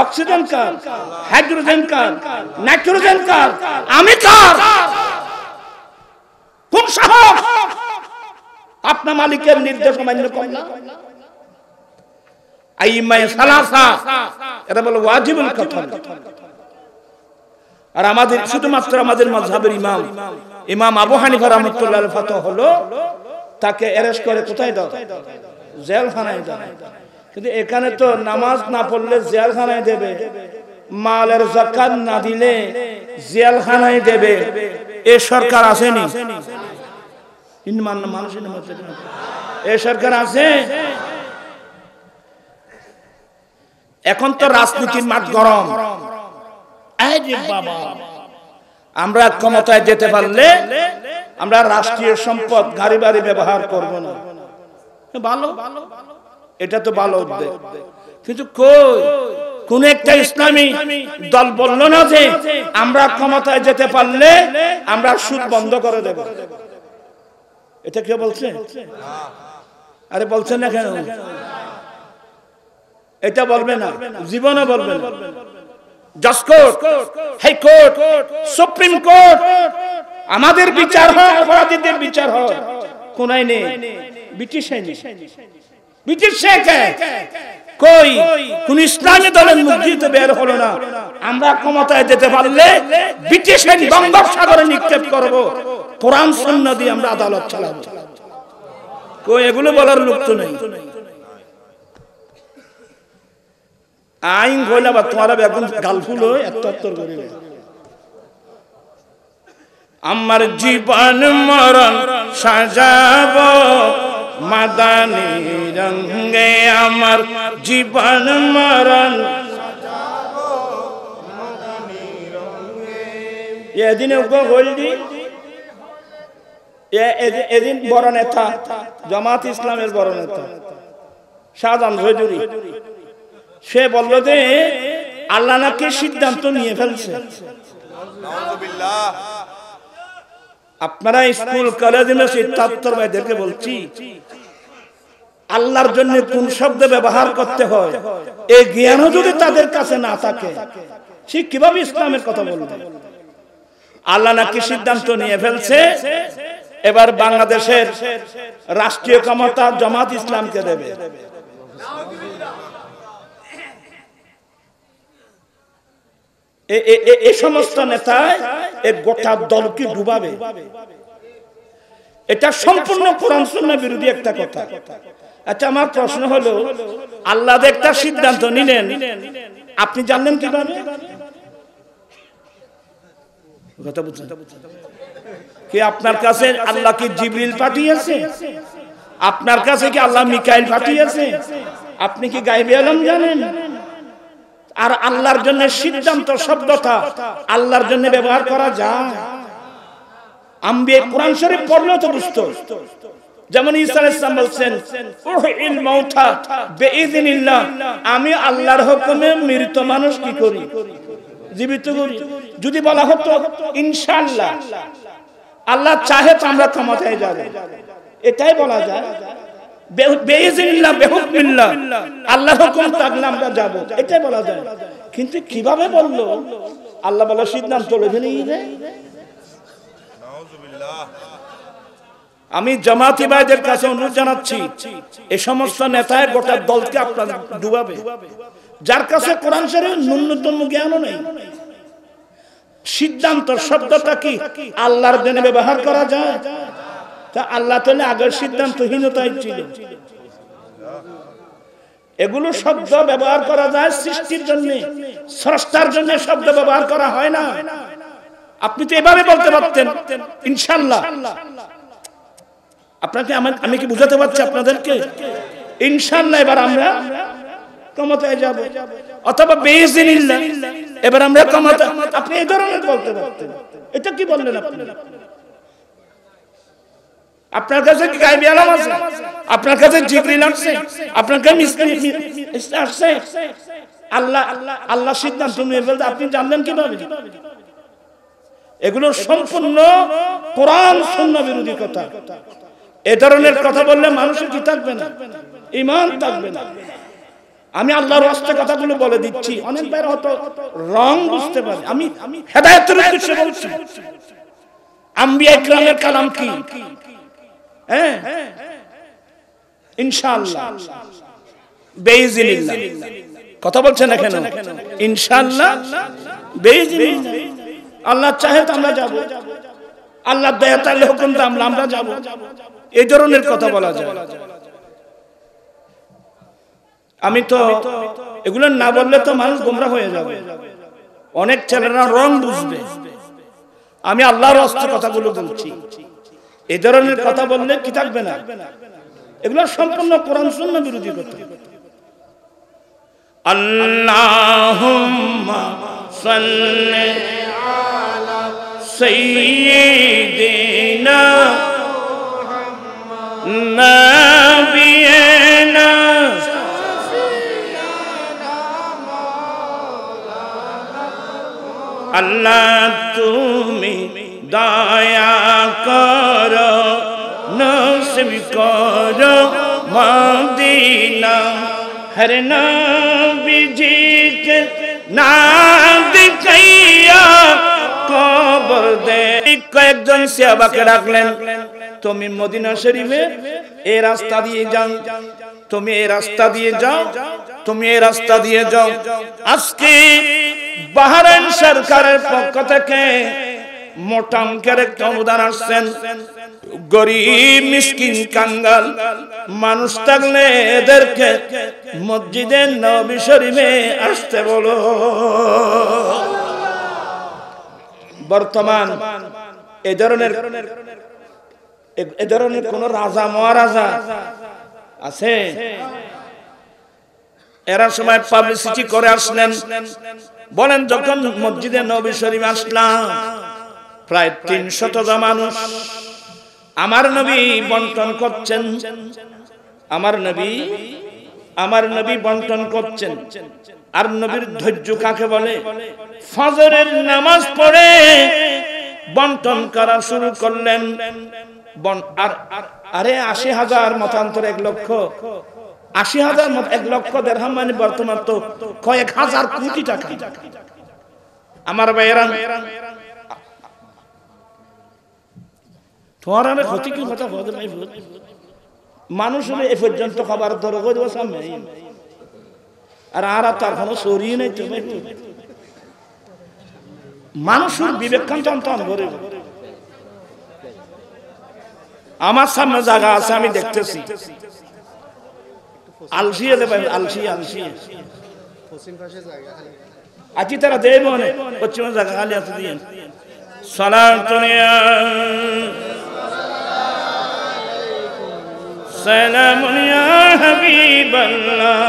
S1: অক্সিজেন কার? হাইড্রোজেন কার? নাইট্রোজেন কার? আমি কার? কোন সাহস আপনার মালিকের নির্দেশ অমান্য করলা? আইমায়ে সালাসা, এটা বলে ওয়াজিবুল কতল। আর আমাদের শুধুমাত্র আমাদের মাযহাবের ইমাম আবু হানিফা রাহমাতুল্লাহ আলাইহি ফতোয়া হলো তাকে অ্যারেস্ট করে কোথায় দাও? জেলখানায় দাও। কিন্তু এখানে তো নামাজ না পড়লে জেলখানায় দেবে, মালের যাকাত না দিলে জেলখানায় দেবে। এই সরকার আসেনি? এই সরকার আছে? এখন তো রাজনীতির মাঠ গরম। বাবা, আমরা ক্ষমতায় যেতে পারলে আমরা রাষ্ট্রীয় সম্পদ গাড়ি বাড়ি ব্যবহার করব না। ভালো, এটা তো ভালো উদ্যোগ। কিন্তু কই কোন একটা ইসলামী দল বলল না যে আমরা ক্ষমতায় যেতে পারলে আমরা সুদ বন্ধ করে দেব? এটা কে বলছে? আরে বলছেন না কেন? এটা বলবে না, জীবনে বলবে না। জাজ কোর্ট, হাইকোর্ট, সুপ্রিম কোর্ট, আমাদের বিচার হয়, অপরাধীদের বিচার হয়। কোন আইনে? ব্রিটিশ আইনে। ব্রিটিশ কই কোন ইসলামী দলের মুক্তিতে বের হলো না আমরা ক্ষমতায় যেতে পারলে ব্রিটিশ আইন বঙ্গোপসাগরে নিক্ষেপ করব, কোরআন সুন্নাহ দিয়ে আমরা আদালত চালাবো। কই এগুলো বলার লোক তো নেই। আইন কইলা বা তোমারা এখন গালফুল হয়ে এত্তর করিবে। আমার জীবন মরণ সাজাবো মাদানী রঙে, আমার জীবন মরণ সাজাবো মাদানী রঙে। এদিন হলদি, এদিন বড় নেতা, জামাত ইসলামের বড় নেতা শাহজাহান চৌধুরী, সে বলল যে আল্লাহ নাকি সিদ্ধান্ত নিয়ে ফেলছে। আপনারা স্কুল কলেজ ইউনিভার্সিটি ছাত্র ভাইদেরকে বলছি, আল্লাহর জন্য কোন শব্দ ব্যবহার করতে হয় এই জ্ঞানও যদি তাদের কাছে না থাকে, সে কিভাবে ইসলামের কথা বলবে? আল্লাহ নাকি সিদ্ধান্ত নিয়ে ফেলছে এবার বাংলাদেশের রাষ্ট্রীয় ক্ষমতা জামাত ইসলামকে দেবে। এই সমস্ত নেতায় এক গোটা দলকে ডুবাবে। এটা সম্পূর্ণ কোরআন সুন্নাহ বিরোধী একটা কথা। আচ্ছা, আমার প্রশ্ন হলো, আল্লাহ একটা সিদ্ধান্ত নিলেন, আপনি জানলেন কিভাবে? কথা বুঝছেন কি? আপনার কাছে আল্লাহ কি জিবরিল পাঠিয়েছে? আপনার কাছে কি আল্লাহ মিকাইল পাঠিয়েছে? আপনি কি গায়বে আলম জানেন? আর আল্লাহর জন্য সিদ্ধান্ত শব্দটা আল্লাহর জন্য ব্যবহার করা যায়? আম্বিয়া কোরআন শরীফ পড়লেও তো বুঝতো। যেমন ঈসা আলাইহিস সালাম বলছেন, উহিল মাউতা বিইযনিল্লাহ, আমি আল্লাহর হুকুমে মৃত মানুষ কি করি? জীবিত করি। যদি বলা হতো ইনশাআল্লাহ, আল্লাহ চাহে তো আমরা ক্ষমতায় যাব, এটাই বলা যায়। বেইযনিল্লাহ বিহুকমিল্লাহ, আল্লাহর হুকুম থাকলে আমরা যাব, এটাই বলা যায়। কিন্তু কিভাবে বললো? আল্লাহ বলে সিদ্ধান্ত লেখে নিয়ে। আমি জামাতি ভাইদের কাছে অনুরোধ জানাচ্ছি, এই সমস্ত নেতায় গোটা দলকে আপনারা ডুবাবে, যার কাছে কোরআন শরীফের ন্যূনতম জ্ঞানও নেই। সিদ্ধান্ত শব্দটা কি আল্লাহর জন্য ব্যবহার করা যায়? তা আল্লাহ তাআলা আগের সিদ্ধান্তহীনতাই ছিল। এগুলো শব্দ ব্যবহার করা যায় সৃষ্টির জন্য, স্রষ্টার জন্য শব্দ ব্যবহার করা হয় না। আপনি তো এভাবে বলতে পারতেন ইনশাআল্লাহ। আপনাকে আমি কি বুঝাতে পারছি আপনাদেরকে? ইনশাআল্লাহ এবার আমরা ক্ষমতায় যাব, অথবা বিইজনিল্লাহ এবার আমরা ক্ষমতা। আপনি এই ধরনের বলতে পারতেন। এটা কি বললেন আপনি? আপনার কাছে কি গায়বী আলম আছে? আপনার কাছে জিবরিল আসছে? আপনার কাছে মিসকাইল আসছে? আল্লাহ সিদ্ধান্ত নিয়ে বলতে আপনি জানলেন কিভাবে? এগুলো সম্পূর্ণ কোরআন সুন্নাহ বিরোধী কথা। এই ধরনের কথা বললে মানুষের কি থাকবে না? ঈমান থাকবে না। আমি আল্লাহর রাস্তে কথাগুলো বলে দিচ্ছি, অনেক ভাইরা হয়তো রং বুঝতে পারে। আমি হেদায়েতের উদ্দেশ্যে বলছি। আম্বিয়া ইকরামের কালাম কি? হ্যাঁ, ইনশাআল্লাহ বিইজনিল্লাহ। কথা বলছেন না কেন? ইনশাআল্লাহ বিইজনিল্লাহ। আল্লাহ চাহে তো আমরা যাব, আল্লাহ দয়া তাহলে হুকুম তো আমরা যাব। এই ধরনের কথা বলা যায়। আমি তো এগুলো না বললে তো মানুষ গোমরা হয়ে যাবে, অনেক ছেলেরা রং বুঝবে। আমি আল্লাহর রাস্তে কথাগুলো বলছি। এই ধরনের কথা বললে কি থাকবে না? এগুলো সম্পূর্ণ কোরআন সুন্নাহ বিরোধী কথা। আল্লাহুম্মা সাল্লি আলা সাইয়্যিদিনা নাবিয়িনা আল্লাহ তুমি দয়া করো, নসিব করো মদিনা। হর নবীজিকে না দেখাইয়া কবর দে। কয়েকজন সাহাবাকে ডাকলেন, তুমি মদিনা শরীফে এই রাস্তা দিয়ে যাও, তুমি এই রাস্তা দিয়ে যাও, তুমি এই রাস্তা দিয়ে যাও। আজকে বাহরাইন সরকারের পক্ষ থেকে মোটা অঙ্কের একটা অনুদান আসছেন। গরিব মিসকিন কাঙ্গাল মানুষ থাকলে এদেরকে মসজিদে নবী শরীফে আসতে বলো। বর্তমান এই ধরনের কোন রাজা মহারাজা আছে? এরা সময় পাবলিসিটি করে আসলেন। বলেন যখন মসজিদে নবী শরীফ আসলাম, প্রায় ৩০০ মানুষ আমার নবী বন্টন করছেন। আমার নবী বন্টন করছেন। আর নবীর ধৈর্য কাকে বলে? ফজরের নামাজ পড়ে বন্টন করা শুরু করলেন। আরে ৮০,০০০ মতান্তর ১ লক্ষ, ৮০,০০০ মত ১ লক্ষ দিরহাম মানে বর্তমান তো কয়েক হাজার কোটি টাকা। আমার ভাইয়েরা, তোমার আমি ক্ষতি কি কথা বলতে নাই? মানুষ হলে এ পর্যন্ত খাবার ধরে হয়ে যাবো সামনে, আর তার কোনো সরিয়ে নেই। মানুষের বিবেকান্ত ভরে। আমার সামনে জায়গা আছে, আমি দেখতেছি। আলসিয়ে দেবেন, আলসিয়ে আছি তারা দেব মনে পশ্চিম জায়গা খালি আছে দিয়ে সালামুন ইয়া হাবিবাল্লাহ।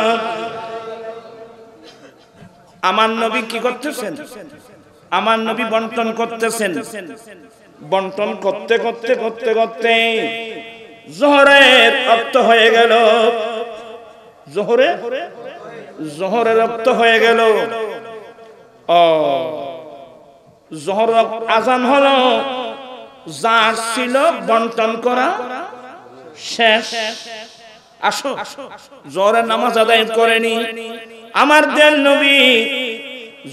S1: আমার নবী কি করতেছেন? আমার নবী বন্টন করতেছেন। বন্টন করতে করতে করতে করতে জোহরের রক্ত হয়ে গেল। জোহরের রক্ত হয়ে গেল। জোহর আজান হলো, যা ছিল বন্টন করা শেষ। আসো, জোহরের নামাজ আদায় করেনি। আমার দেন নবী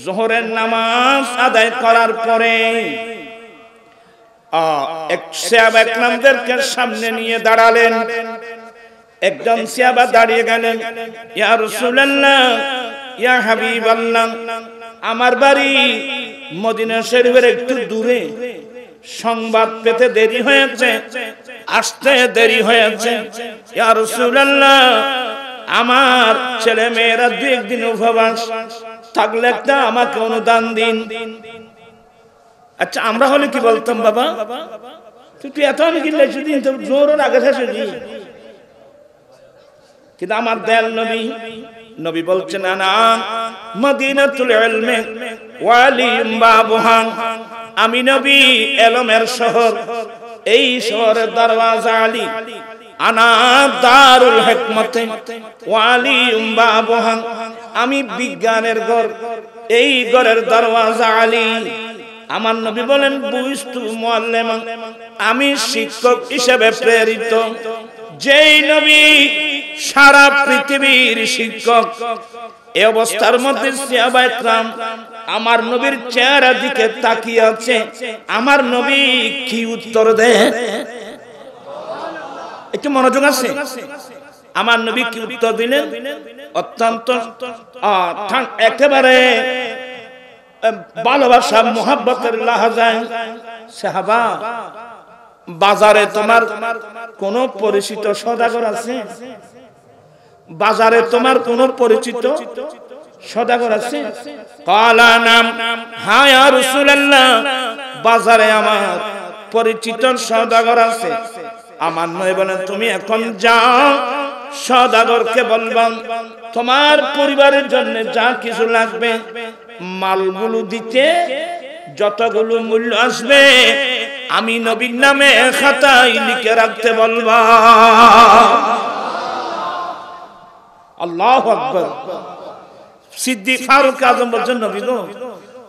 S1: জোহরের নামাজ আদায় করার পরে সাহাবা একরামদেরকে সামনে নিয়ে দাঁড়ালেন। একজন সাহাবা দাঁড়িয়ে গেলেন, ইয়া রাসূলুল্লাহ, ইয়া হাবিবাল্লাহ, আমার বাড়ি মদিনা শরীফের একটু দূরে, সংবাদ পেতে দেরি হয়েছে, আসতে দেরি হয়েছে, ইয়া রাসূলুল্লাহ আমার ছেলে মেয়েরা 2 দিন উপবাস থাকলে একটা আমাকে অনুদান দিন। আচ্ছা আমরা হলে কি বলতাম, বাবা তুই এত আমি কিনলে সেদিন তো জোরের আগে শেষে দিই, কিন্তু আমার দয়াল নবী বলছেন না, মদিনাতুল ইলমি ওয়ালিম বাবুহা, আমি নবী ইলমের শহর, এই শহরের দরওয়াজা আলী, আনা দারুল হিকমত ওয়ালিম বাবুহা, আমি বিজ্ঞানের ঘর, এই ঘরের দরওয়াজা আলী। আমার নবী বলেন বুইস্তু মুআল্লিমা, আমি শিক্ষক হিসেবে প্রেরিত। যেই নবী সারা পৃথিবীর শিক্ষক, এই অবস্থার মধ্যে সাহাবায়ে কেরাম আমার নবীর চেহারার দিকে তাকিয়ে আছে, আমার নবী কি উত্তর দেয়? একটু মনোযোগ আছে। আমার নবী কি উত্তর দিলেন? অত্যন্ত একেবারে ভালোবাসা মোহাব্বতের লাহাজায়, সাহাবা বাজারে তোমার কোন পরিচিত সওদাগর আছে? বাজারে তোমার কোন পরিচিত সওদাগর আছে? কালা নাম, হ্যাঁ ইয়া রাসূলুল্লাহ বাজারে আমার পরিচিত সওদাগর আছে। আমার নবী বলেন তুমি এখন যাও, সওদাগরকে বলবা তোমার পরিবারের জন্য যা কিছু লাগবে মালগুলো দিতে, যতগুলো মূল্য আসবে আমি নবীর নামে খাতায় লিখে রাখতে বলবা। আল্লাহু আকবার। সিদ্দিক ফারুক আযম বলেন নবী গো,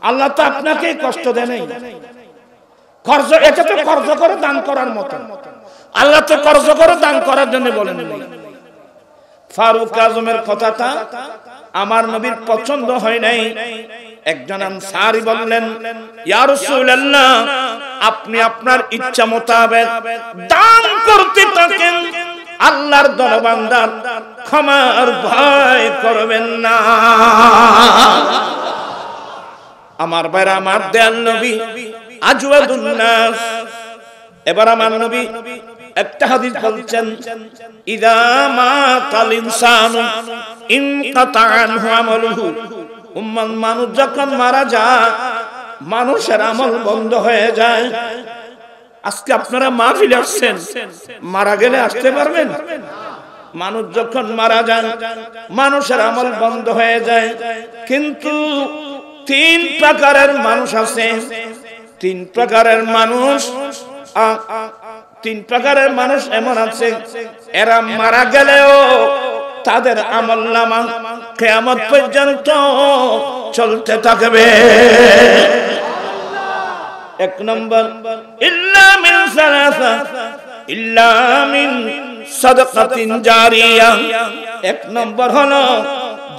S1: আল্লাহ তো আপনাকে কষ্ট দেয় নাই, খরচ এটা তো খরচ করে দান করার মতো, আল্লাহ তো খরচ করে দান করার জন্য বলেন নাই। ফারুক আযমের কথাটা আমার নবীর পছন্দ হয় নাই। একজন আনসারী বললেন ইয়া রাসূলুল্লাহ আপনি আপনার ইচ্ছা মোতাবেক দান করতে থাকেন, আল্লাহর দরবান্দার ক্ষমার ভয় করবেন না। আমার ভাইরা, আমার দয়াল নবী আজওয়াদুন নাস। এবার আমার নবী একটা হাদিস বলছেন ইযা মাতাল ইনসানু ইনকাতা আনহু আমালুহু, মানুষ যখন মারা যায় মানুষের আমল বন্ধ হয়ে যায়। আজকে আপনারা মাহফিলে আসছেন, মারা গেলে আসতে পারবেন? মানুষ যখন মারা যায় মানুষের আমল বন্ধ হয়ে যায়। কিন্তু 3 প্রকারের মানুষ আছে, 3 প্রকারের মানুষ, 3 প্রকারের মানুষ এমন আছে এরা মারা গেলেও তাদের আমলনামা কিয়ামত পর্যন্ত চলতে থাকবে। 1 নম্বর ইল্লা মিন সালাসা, ইল্লা মিন সাদাকাতিন জারিয়া। 1 নম্বর হলো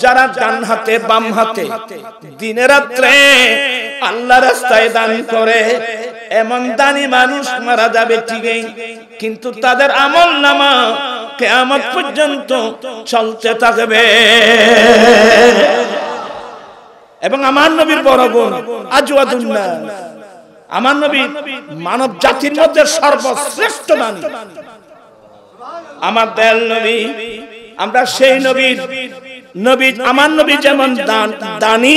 S1: যারা ডান হাতে বাম হাতে দিনে রাত্রে আল্লাহর রাস্তায় দান করে, এমন দানি মানুষ মারা যাবে ঠিকই, কিন্তু তাদের আমলনামা কিয়ামত পর্যন্ত চলতে থাকবে। এবং আমার নবীর বড় গুণ আজওয়াদুন নাস, আমার নবী মানব জাতির মধ্যে সর্বশ্রেষ্ঠ দানী। আমার দয়াল নবী, আমরা সেই নবীর নবী, আমার নবী যেমন দানী,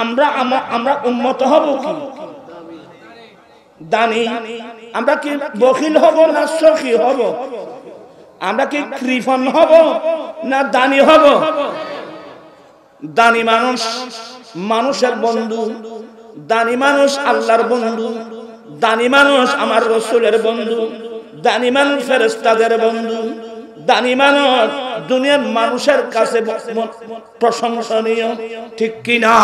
S1: আমরা উম্মত হব কি দানী? আমরা কি বখিল হব না সখী হব? আমরা কি কৃপণ হব না দানী হব? দানী মানুষ মানুষের বন্ধু, দানী মানুষ আল্লাহর বন্ধু, দানী মানুষ আমার রাসূলের বন্ধু, দানী মানুষ ফেরেশতাদের বন্ধু, দানী মানুষ দুনিয়ার মানুষের কাছে প্রশংসনীয়, ঠিক কি না?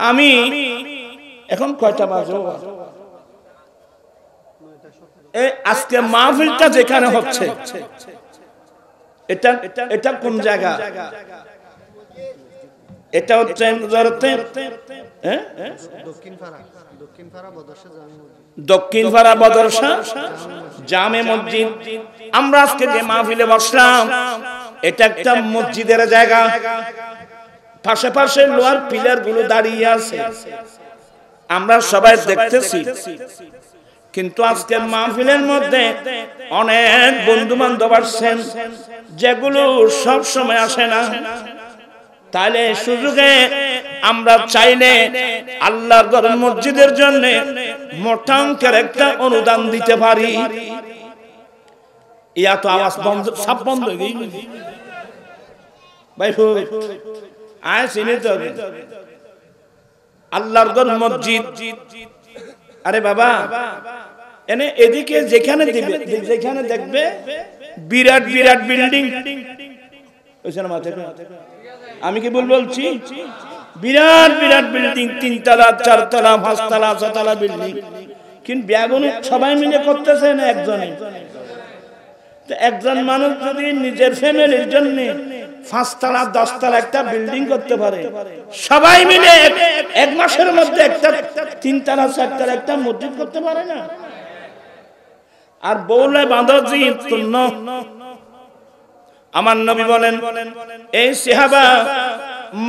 S1: আমি এখন কয়টা বাজে? আজকে মাহফিলটা যেখানে হচ্ছে এটা কোন জায়গা? এটা হচ্ছে দক্ষিণ পাড়া বদরশা জামে মসজিদ। আমরা আজকে যে মাহফিলে বসলাম এটা একটা মসজিদের জায়গা, পাশে পাশে লোহার পিলার গুলো দাঁড়িয়ে আছে, আমরা সবাই দেখতেছি। কিন্তু আজকের মাহফিলের মধ্যে অনেক বন্ধু বান্ধব আসছেন যেগুলো সব সময় আসে না। তাহলে সুযোগে আমরা চাইলে আল্লাহর ঘর মসজিদের জন্য মোটা অঙ্কের একটা অনুদান দিতে পারি। ইয়া তো আওয়াজ বন্ধ, সব বন্ধ হয়ে গেল ভাই। আয় চিনে তো আল্লাহর ঘর মসজিদ। আরে বাবা এনে এদিকে যেখানে দিবে, যেখানে দেখবে বিরাট বিরাট বিল্ডিং, আমি কি বলছি, বিরাট বিরাট বিল্ডিং, 3 তলা 4 তলা 5 তলা 6 তলা বিল্ডিং, কিন্তু ব্যাগুন সবাই মিলে করতেছে না একজনে। তো একজন মানুষ যদি নিজের ফ্যামিলির জন্য 5 তলা 10 তলা একটা বিল্ডিং করতে পারে, সবাই মিলে এক মাসের মধ্যে একটা 3 তলা 4 তলা একটা মসজিদ করতে পারে না? আর বউলে বাঁধজি তুন্ন। আমার নবী বলেন এই সাহাবা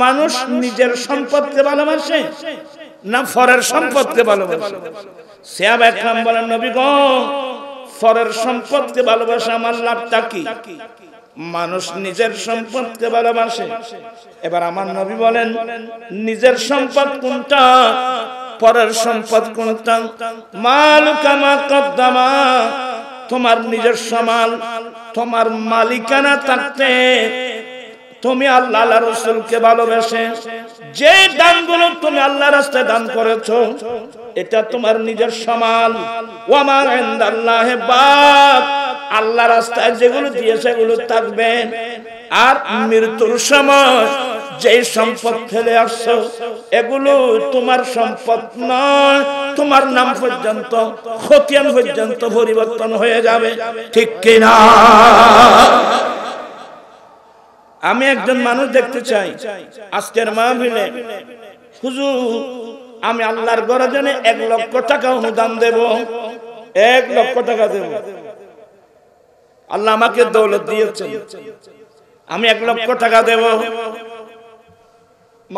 S1: মানুষ নিজের সম্পদকে ভালোবাসে না পরের সম্পদকে ভালোবাসে? সাহাবা একরাম বলেন নবী গো পরের সম্পদকে ভালোবাসে আমার লাভটা কি? মানুষ নিজের সম্পদকে ভালোবাসে। এবার আমার নবী বলেন নিজের সম্পদ কোনটা, পরের সম্পদ কোনটা? মালুকা মা কদ্দামা, তোমার নিজস্ব মাল, তোমার মালিকানা থাকতে তুমি আল্লাহ আল্লাহ রাসূলকে ভালোবেসে যে দানগুলো তুমি আল্লাহর রাস্তায় দান করেছো এটা তোমার নিজস্ব মাল। ওয়া মা ইনদাল্লাহি বাক, আল্লাহর রাস্তায় যেগুলো দিয়েছে এগুলো থাকবে। আর মৃত্যুর সময় যে সম্পদ ফেলে আসছো এগুলো তোমার সম্পদ নয়, তোমার নাম পর্যন্ত খতিয়ান পর্যন্ত পরিবর্তন হয়ে যাবে, ঠিক কিনা? আমি একজন মানুষ দেখতে চাই আজকের মাহফিলে, হুজুর আমি আল্লাহর ঘরের জন্য 1 লক্ষ টাকা অনুদান দেব, 1 লক্ষ টাকা দেব। আল্লাহ আমাকে দৌলত দিয়েছেন, আমি 1 লক্ষ টাকা দেব।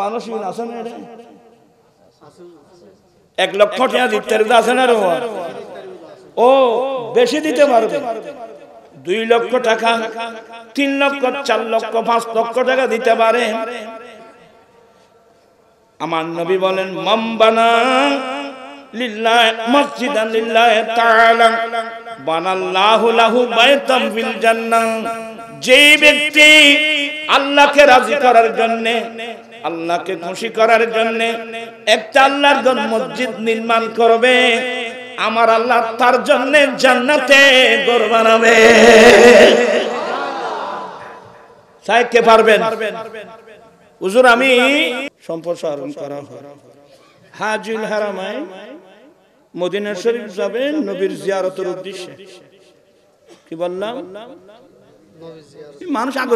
S1: মানুষ আছে না 1 লক্ষ টাকা দিতে আছে না? ও বেশি দিতে পারবে, 2 লক্ষ টাকা, 3 লক্ষ, 4 লক্ষ, 5 লক্ষ টাকা দিতে পারে। আমার নবী বলেন মান বানা লিল্লাহি মসজিদান লিল্লাহি তাআলা বানাল্লাহু লাহু বাইতাম ফিল জান্নাহ, যে ব্যক্তি আল্লাহকে রাজি করার জন্য, আল্লাহকে খুশি করার জন্য একটা আল্লাহর ঘর মসজিদ নির্মাণ করবে, আমার আল্লাহ তার জন্য জান্নাতে ঘর বানাবে। চাই কে পারবেন? হুজুর আমি সম্প্রসারণ করা হয় হাজুল হারামাইন মদিনা শরীফ যাবেন নবীর জিয়ারতের উদ্দেশ্যে। কি বললাম? মানুষ আগে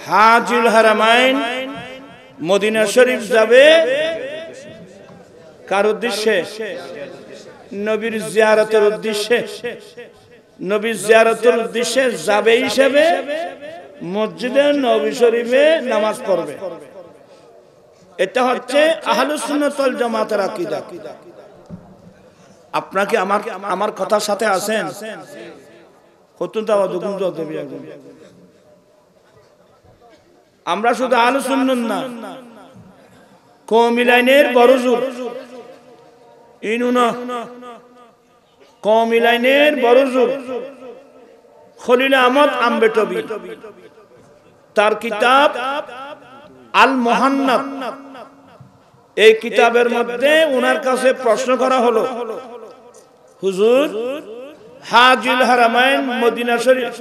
S1: হাজুল হারামাইন মদিনা শরীফ যাবে কার উদ্দেশ্যে? নবীর জিয়ারতের উদ্দেশ্যে। নবীর জিয়ারতের উদ্দেশ্যে যাবে হিসেবে মসজিদে নবী শরীফে নামাজ পড়বে। এটা হচ্ছে আহলুস সুন্নাত ওয়াল জামাতের আকীদা। আপনাকে আমার কথার সাথে আছেন? আমরা শুধু আহলুস সুন্নাত না, কওমি লাইনের বড় জোর ইনুনা, কওমি লাইনের বড় জোর খলিল আহমদ আম্বেটবি, তার কিতাব আল মুহান্নাদ, এই কিতাবের মধ্যে ওনার কাছে প্রশ্ন করা হলো হুজুর হাজুল হারামাইন মদিনা শরীফ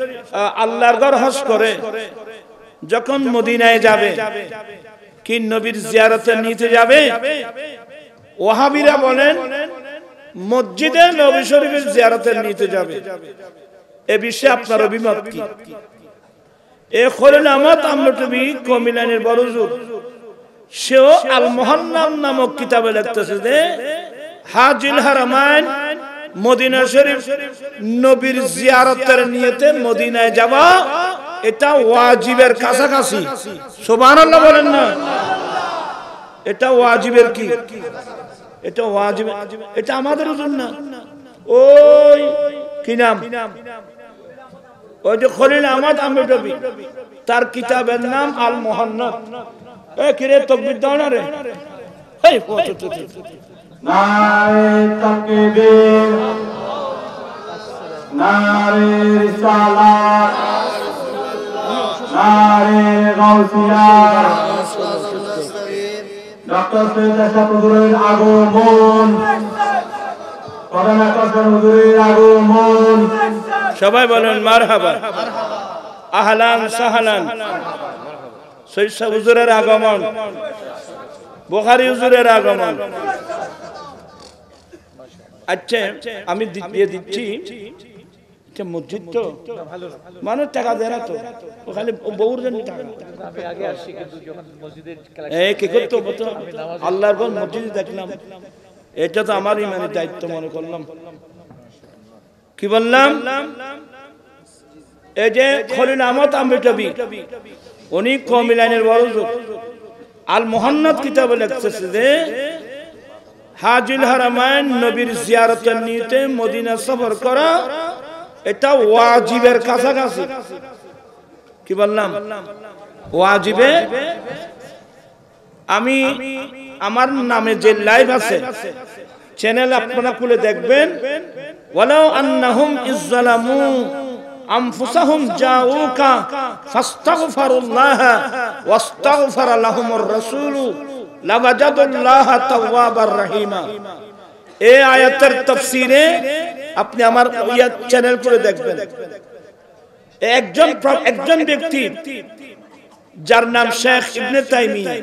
S1: আল্লাহর ঘর হজ করে যখন মদিনায় যাবে কি নবীর জিয়ারতে নিতে যাবে? ওয়াহাবিরা বলেন মসজিদে নবী শরীফের জিয়ারতে নিতে যাবে। এ বিষয়ে আপনার অভিমত কি? এ খলিল আহমদ আম্বেটবি কওমি লাইনের বড় হুজুর, সেও আল মুহান্নাদ নামক কিতাবে লিখতেছে যে হাজুল হারামাইন মদিনা শরীফ নবীর জিয়ারতের নিয়তে মদিনায় যাওয়া এটা ওয়াজিবের কাছাকাছি। সুবহানাল্লাহ বলেন না? এটা ওয়াজিবের কি এটা ওয়াজিব, এটা আমাদের ওজন না। ওই কি নাম, ওই যে খলিল আহমদ আম্বেদকর, তার কিতাবের নাম আল মুহান্নাদ। এ কিরে তাকবীর দাও না রে, এই
S2: নারে তাকবীর, নারে রিসালাত, নারে গাউসিয়া, ডক্টর সৈয়দ আশরাফ হুজুরের আগমন, প্রধান আকর্ষণ হুজুরের আগমন।
S1: সবাই বলেন মারহাবা, আহলান সাহলান। সৈয়দ হুজুরের আগমন, বুখারী হুজুরের আগমন। আচ্ছা আমি দিয়ে দিচ্ছি, মসজিদ তো মানুষ টাকা দেয় না তো, খালি বউর জন্য টাকা। কি করতো আল্লাহর ঘর মসজিদে দেখলাম, এটা তো আমার ইমানের দায়িত্ব মনে করলাম। কি বললাম, এই যে খলিল আহমদ আম্বেদকর, উনি কওমি লাইনের বড় হুজুর, আল মুহান্নাদ কিতাবে লিখতেছে যে হাজিল হারামাইন নবীর জিয়ারতের নিয়তে মদিনা সফর করা এটা ওয়াজিবের কাছাকাছি। কি বললাম, ওয়াজিবে। আমি আমার নামে যে লাইভ আছে চ্যানেল আপনারা খুলে দেখবেন, ওয়ালাউ আন্নাহুম ইজ্জালামু আনফুসাহুম জাউকা ফাস্তাগফিরুল্লাহ ওয়াস্তাগফারা লাহুমুর রাসূলু লাওয়াজাদুল্লাহ তাওয়াবার রহিমা। এই আয়াতের তাফসীরে আপনি আমার চ্যানেল করে দেখবেন। একজন ব্যক্তি যার নাম শেখ ইবনে তাইমিয়া,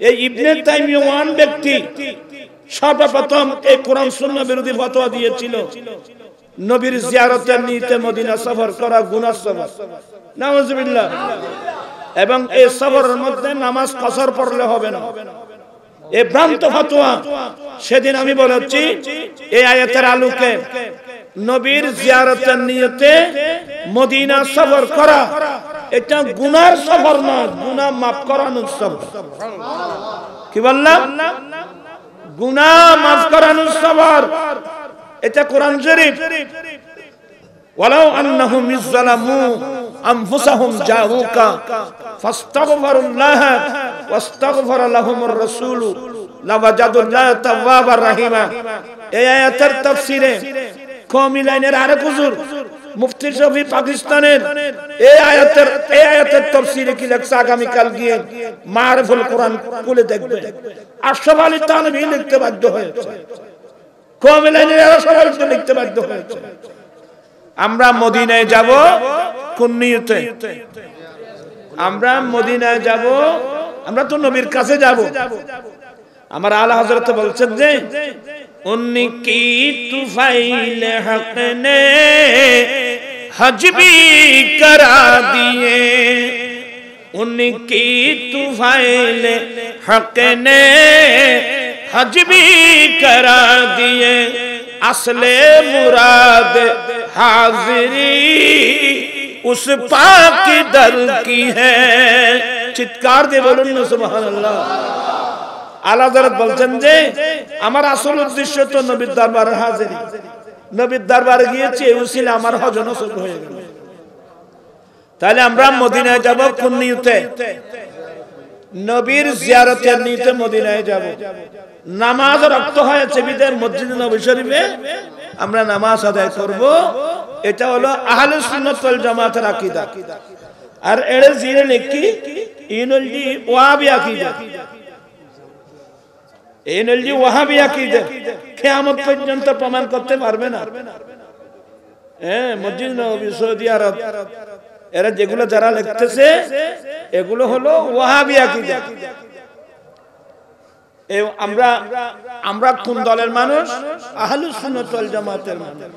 S1: এই ইবনে তাইমিয়ান ব্যক্তি সর্বপ্রথম এই কোরআন সুন্নাহ বিরোধী ফতোয়া দিয়েছিল নবীর জিয়ারতের নিয়তে মদিনা সফর করা গুনাহ সফর, নাউজুবিল্লাহ। এবং এই সফরের মধ্যে নামাজ কসর পড়লে হবে না, এই ভ্রান্ত ফতোয়া। সেদিন আমি বলেছি এই আয়াতের আলোকে নবীর জিয়ারতের নিয়তে মদিনা সফর করা এটা গুনার সফর না, গুনাহ মাফ করানোর সফর। কি বললাম, গুনাহ মাফ করানোর সফর, এটা কোরআন শরীফ। ওয়ালাউ আন্নাহুম ইজ্জালামু আনফুসাহুম জাউকা ফাস্তাগফিরুল্লাহ ওয়াস্তাগফারা লাহুমুর রাসূলু লাওয়াজাদুল্লাহ তাওয়াবার রহিমা। এই আয়াতের তাফসীরে কওমি লাইনের আরেক হুজুর মুফতি শফি পাকিস্তানের এই আয়াতের তাফসীরে কি লেখছে, আগামী কাল গিয়ে মারিফুল কোরআন খুলে দেখবে। আশরাফ আলী থানভী লিখতে বাধ্য হয়েছে, কওমি লাইনের সবাই লিখতে বাধ্য হয়েছে। আমরা মদিনায় যাব কোন নিয়তে? আমরা মদিনায় যাব, আমরা তো নবীর কাছে যাব। আমার আলা হযরত বলছেন যে উনকি তুফাইল হক নে হজ भी करा दिए, उनकी तुफाइल हक ने हज भी करा दिए, असले मुराद हाजिरी उस पाक दर की है। চিৎকার দিয়ে বলুন না সুবহানাল্লাহ। আলা হযরত বলছেন যে আমার আসল উদ্দেশ্য তো নবীর দরবারে হাজিরি, নবীর দরবারে গিয়েছি, এই উসিলা আমার হজ নসব হয়ে গেল। তাহলে আমরা মদিনায় যাব কোন নিয়তে? নবীর জিয়ারতের নিয়তে মদিনায় যাব। নামাজ রক্ত হয়েছে বিদের মসজিদ নবী শরীফে আমরা নামাজ আদায় করব, এটা হলো আহলুস সুন্নাত ওয়াল জামাতের আকীদা। আর এর জিরে লিখি ইনলজি ওয়াহাবি আকীদা, ইনলজি ওয়াহাবি আকীদা কিয়ামত পর্যন্ত প্রমাণ করতে পারবে না। মসজিদ নবী, সৌদি আরব, এরা যেগুলো যারা লিখতেছে এগুলো হলো ওয়াহাবি আকীদা। আমরা কোন দলের মানুষ? আহলুস সুন্নাত ওয়াল জামাতের মানুষ।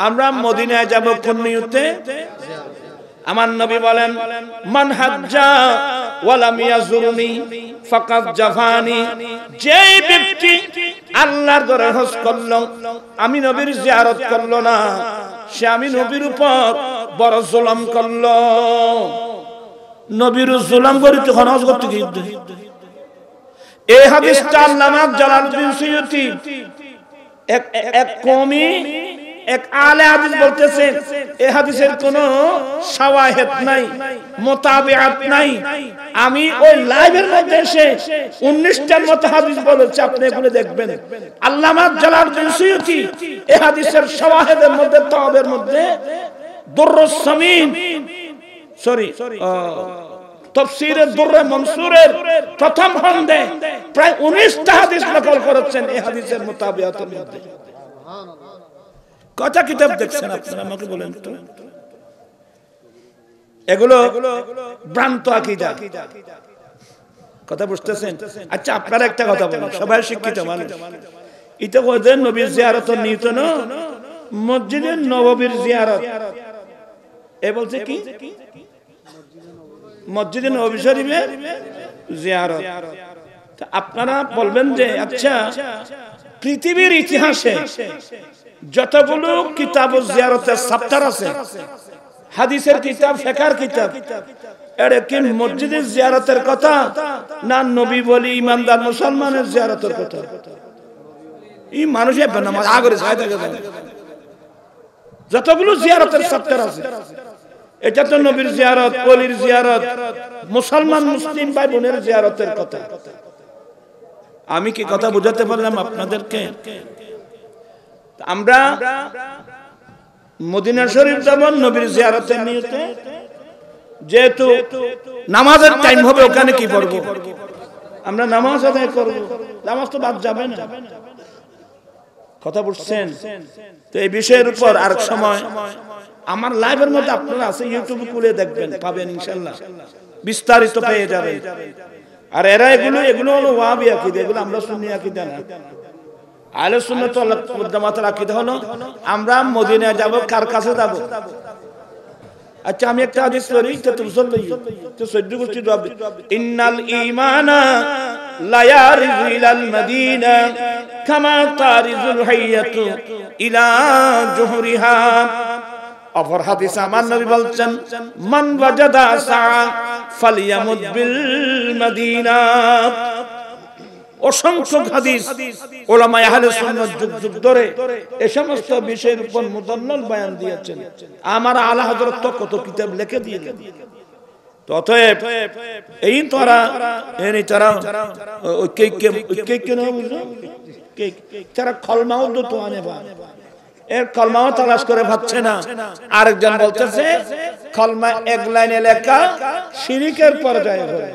S1: আমরা মদিনায় যাব কোন নিয়তে? আমার নবী বলেন মান হাজ্জা ওয়া লাম ইয়াজুরনি ফাকাদ জাফানি। যে ব্যক্তি আল্লাহর ঘরে হজ করলো, আমি নবীর জিয়ারত করলো না, সে আমি নবীর উপর বড় জুলুম করলো। নবীর জুলুম করি তখন হজ করতে গিয়ে এই হাদিসটা আল্লামা জালালউদ্দিন সুয়ুতি এক কওমি এক আলে হাদিস বলতেছে এই হাদিসের কোনো শাওয়াহিদ নাই, মুতাবিআত নাই। আমি ওই লাইভের মধ্যে এসে 19টার মতো হাদিস বলেছি, আপনি এগুলো দেখবেন। আল্লামা জালালউদ্দিন সুয়ুতি এই হাদিসের শাওয়াহিদের মধ্যে তাওবের মধ্যে দুররুস সামিন তাফসীরের দুররে মনসুরের প্রথম খণ্ডে প্রায় 19টা হাদিস নকল করেছেন এই হাদিসের মুতাবিআতের মধ্যে। কত কিতাব দেখছেন আপনারা আমাকে বলেন তো? এগুলো ভ্রান্ত আকীদা, কথা বুঝতেছেন? আচ্ছা আপনারা একটা কথা বলেন, সবাই শিক্ষিত মানুষ, এটা কইদেন নবীর জিয়ারতের নিয়ত না মসজিদে নববীর জিয়ারত। এ বলছে কি মসজিদে নববী শরীফের জিয়ারত। আপনারা বলবেন যে আচ্ছা পৃথিবীর ইতিহাসে যতগুলো কিতাব ও জিয়ারতের চ্যাপ্টার আছে, হাদিসের কিতাব, ফিকহের কিতাব, এর কি মসজিদের জিয়ারতের কথা না নবী বলি ইমানদার মুসলমানের জিয়ারতের কথা? এই মানুষের নামাজ আগরে যায় থাকে, যতগুলো জিয়ারতের চ্যাপ্টার আছে এটা তো নবীর জিয়ারত, ওলির জিয়ারত, মুসলমান মুসলিম ভাই বোনের জিয়ারতের কথা। আমি কি কথা বুঝাতে পারলাম আপনাদেরকে? আমরা মদিনা শরীফ যাব নবীর জিয়ারতের নিয়তে, যেহেতু নামাজের টাইম হবে ওখানে কি পড়ব? আমরা নামাজ আদায় করব, নামাজ তো বাদ যাবে না। কথা বুঝছেন তো? এই বিষয়ের উপর আরেক সময় আমার লাইভের মধ্যে আপনারা আছে, ইউটিউবে খুলে দেখবেন, পাবেন ইনশাআল্লাহ, বিস্তারিত পেয়ে যাবেন। আর এরা এগুলো হলো ওয়াহাবি আকীদা, এগুলো আমরা সুন্নি আকীদা না। আহলে সুন্নাত ওয়াল জামাতের আকীদা হলো আমরা মদিনা যাব, কার কাছে যাব? আচ্ছা আমি একটা হাদিস পড়ি, তো মুসলমান তো সহ্য করছি, ইন্নাল ঈমানা লা ইয়ারিজু ইলাল মাদিনা কামা তারিজুল হাইয়াতু ইলা জুহরিহা। অপর হাদিসে আমার নবী বলছেন মান ওয়াজাদা সা ফালিয়ামুদ বিল মাদিনা। অসংখ্য হাদিস উলামায়ে আহলে সুন্নাত যুগ যুগ ধরে এই সমস্ত বিষয়ের উপর মুদাল্লাল বয়ান দিয়েছেন। আমার আলা হযরত তো কত কিতাব লিখে দিয়েছেন। অতএব এই তারা কে না বুঝলো তারা কলমাও তো আনে বা এর কলমাও তালাশ করে পাচ্ছে না। আরেকজন বলতেছে কলমা এক লাইনে লেখা শিরকের পর্যায়ে হবে।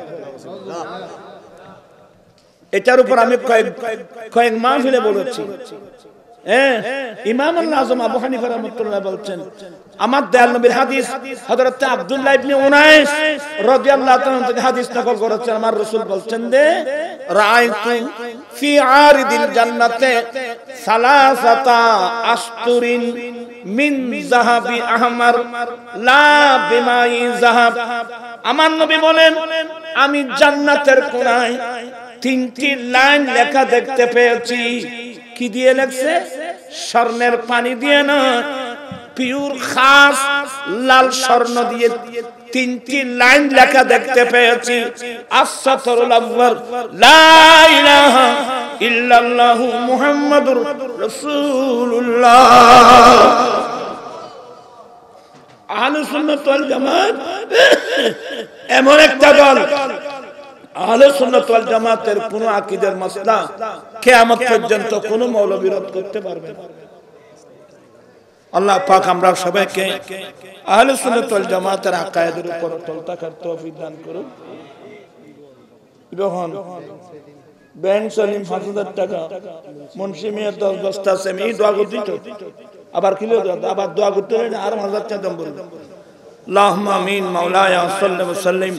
S1: এটার উপর আমি কয়েক মাহফিলে বলেছি। ইমাম আল-আযম আবু হানিফা রাহমাতুল্লাহ বলছেন আমার দয়াল নবীর হাদিস হযরত আব্দুল্লাহ ইবনে উনাইস রাদিয়াল্লাহু তাআলা থেকে হাদিস নকল করেছেন। আমার রাসূল বলছেন যে রাআইতু ফি আরিদিল জান্নাতে সালাসাতা আশতুরিন মিন যাহাবি আহমার লা বিমাই যাহাব। আমার নবী বলেন আমি জান্নাতের কোণায় 3টি লাইন লেখা দেখতে পেয়েছি। কি দিয়ে লেখছে? স্বর্ণের পানি দিয়ে না, পিওর খাস লাল স্বর্ণ দিয়ে 3টি লাইন লেখা দেখতে পেয়েছি। আস-সাতরুল আউয়াল লা ইলাহা ইল্লাল্লাহু মুহাম্মাদুর রাসূলুল্লাহ। আহলে সুন্নাত ওয়াল জামাত এমন একটা দল, আহলে সুন্নাত ওয়াল জামাতের কোন আকীদার মাসলা কিয়ামত পর্যন্ত কোন মৌলবী রদ করতে পারবে না। আল্লাহ পাক আমরা সবাইকে আহলে সুন্নাত ওয়াল জামাতের আকায়েদের উপর অটল থাকার তৌফিক দান করুন। রোহন ব্যাংক সলিম 5000 টাকা, মুন্সি মিয়া 10 বস্তা সেমি দোয়া করতে তো আবার কিলো আবার দোয়া করতে আর 1000 টাকা দাম বলুন। আল্লাহুম্মা আমিন। মাওলায়া সাল্লাল্লাহু আলাইহি ওয়া সাল্লাম।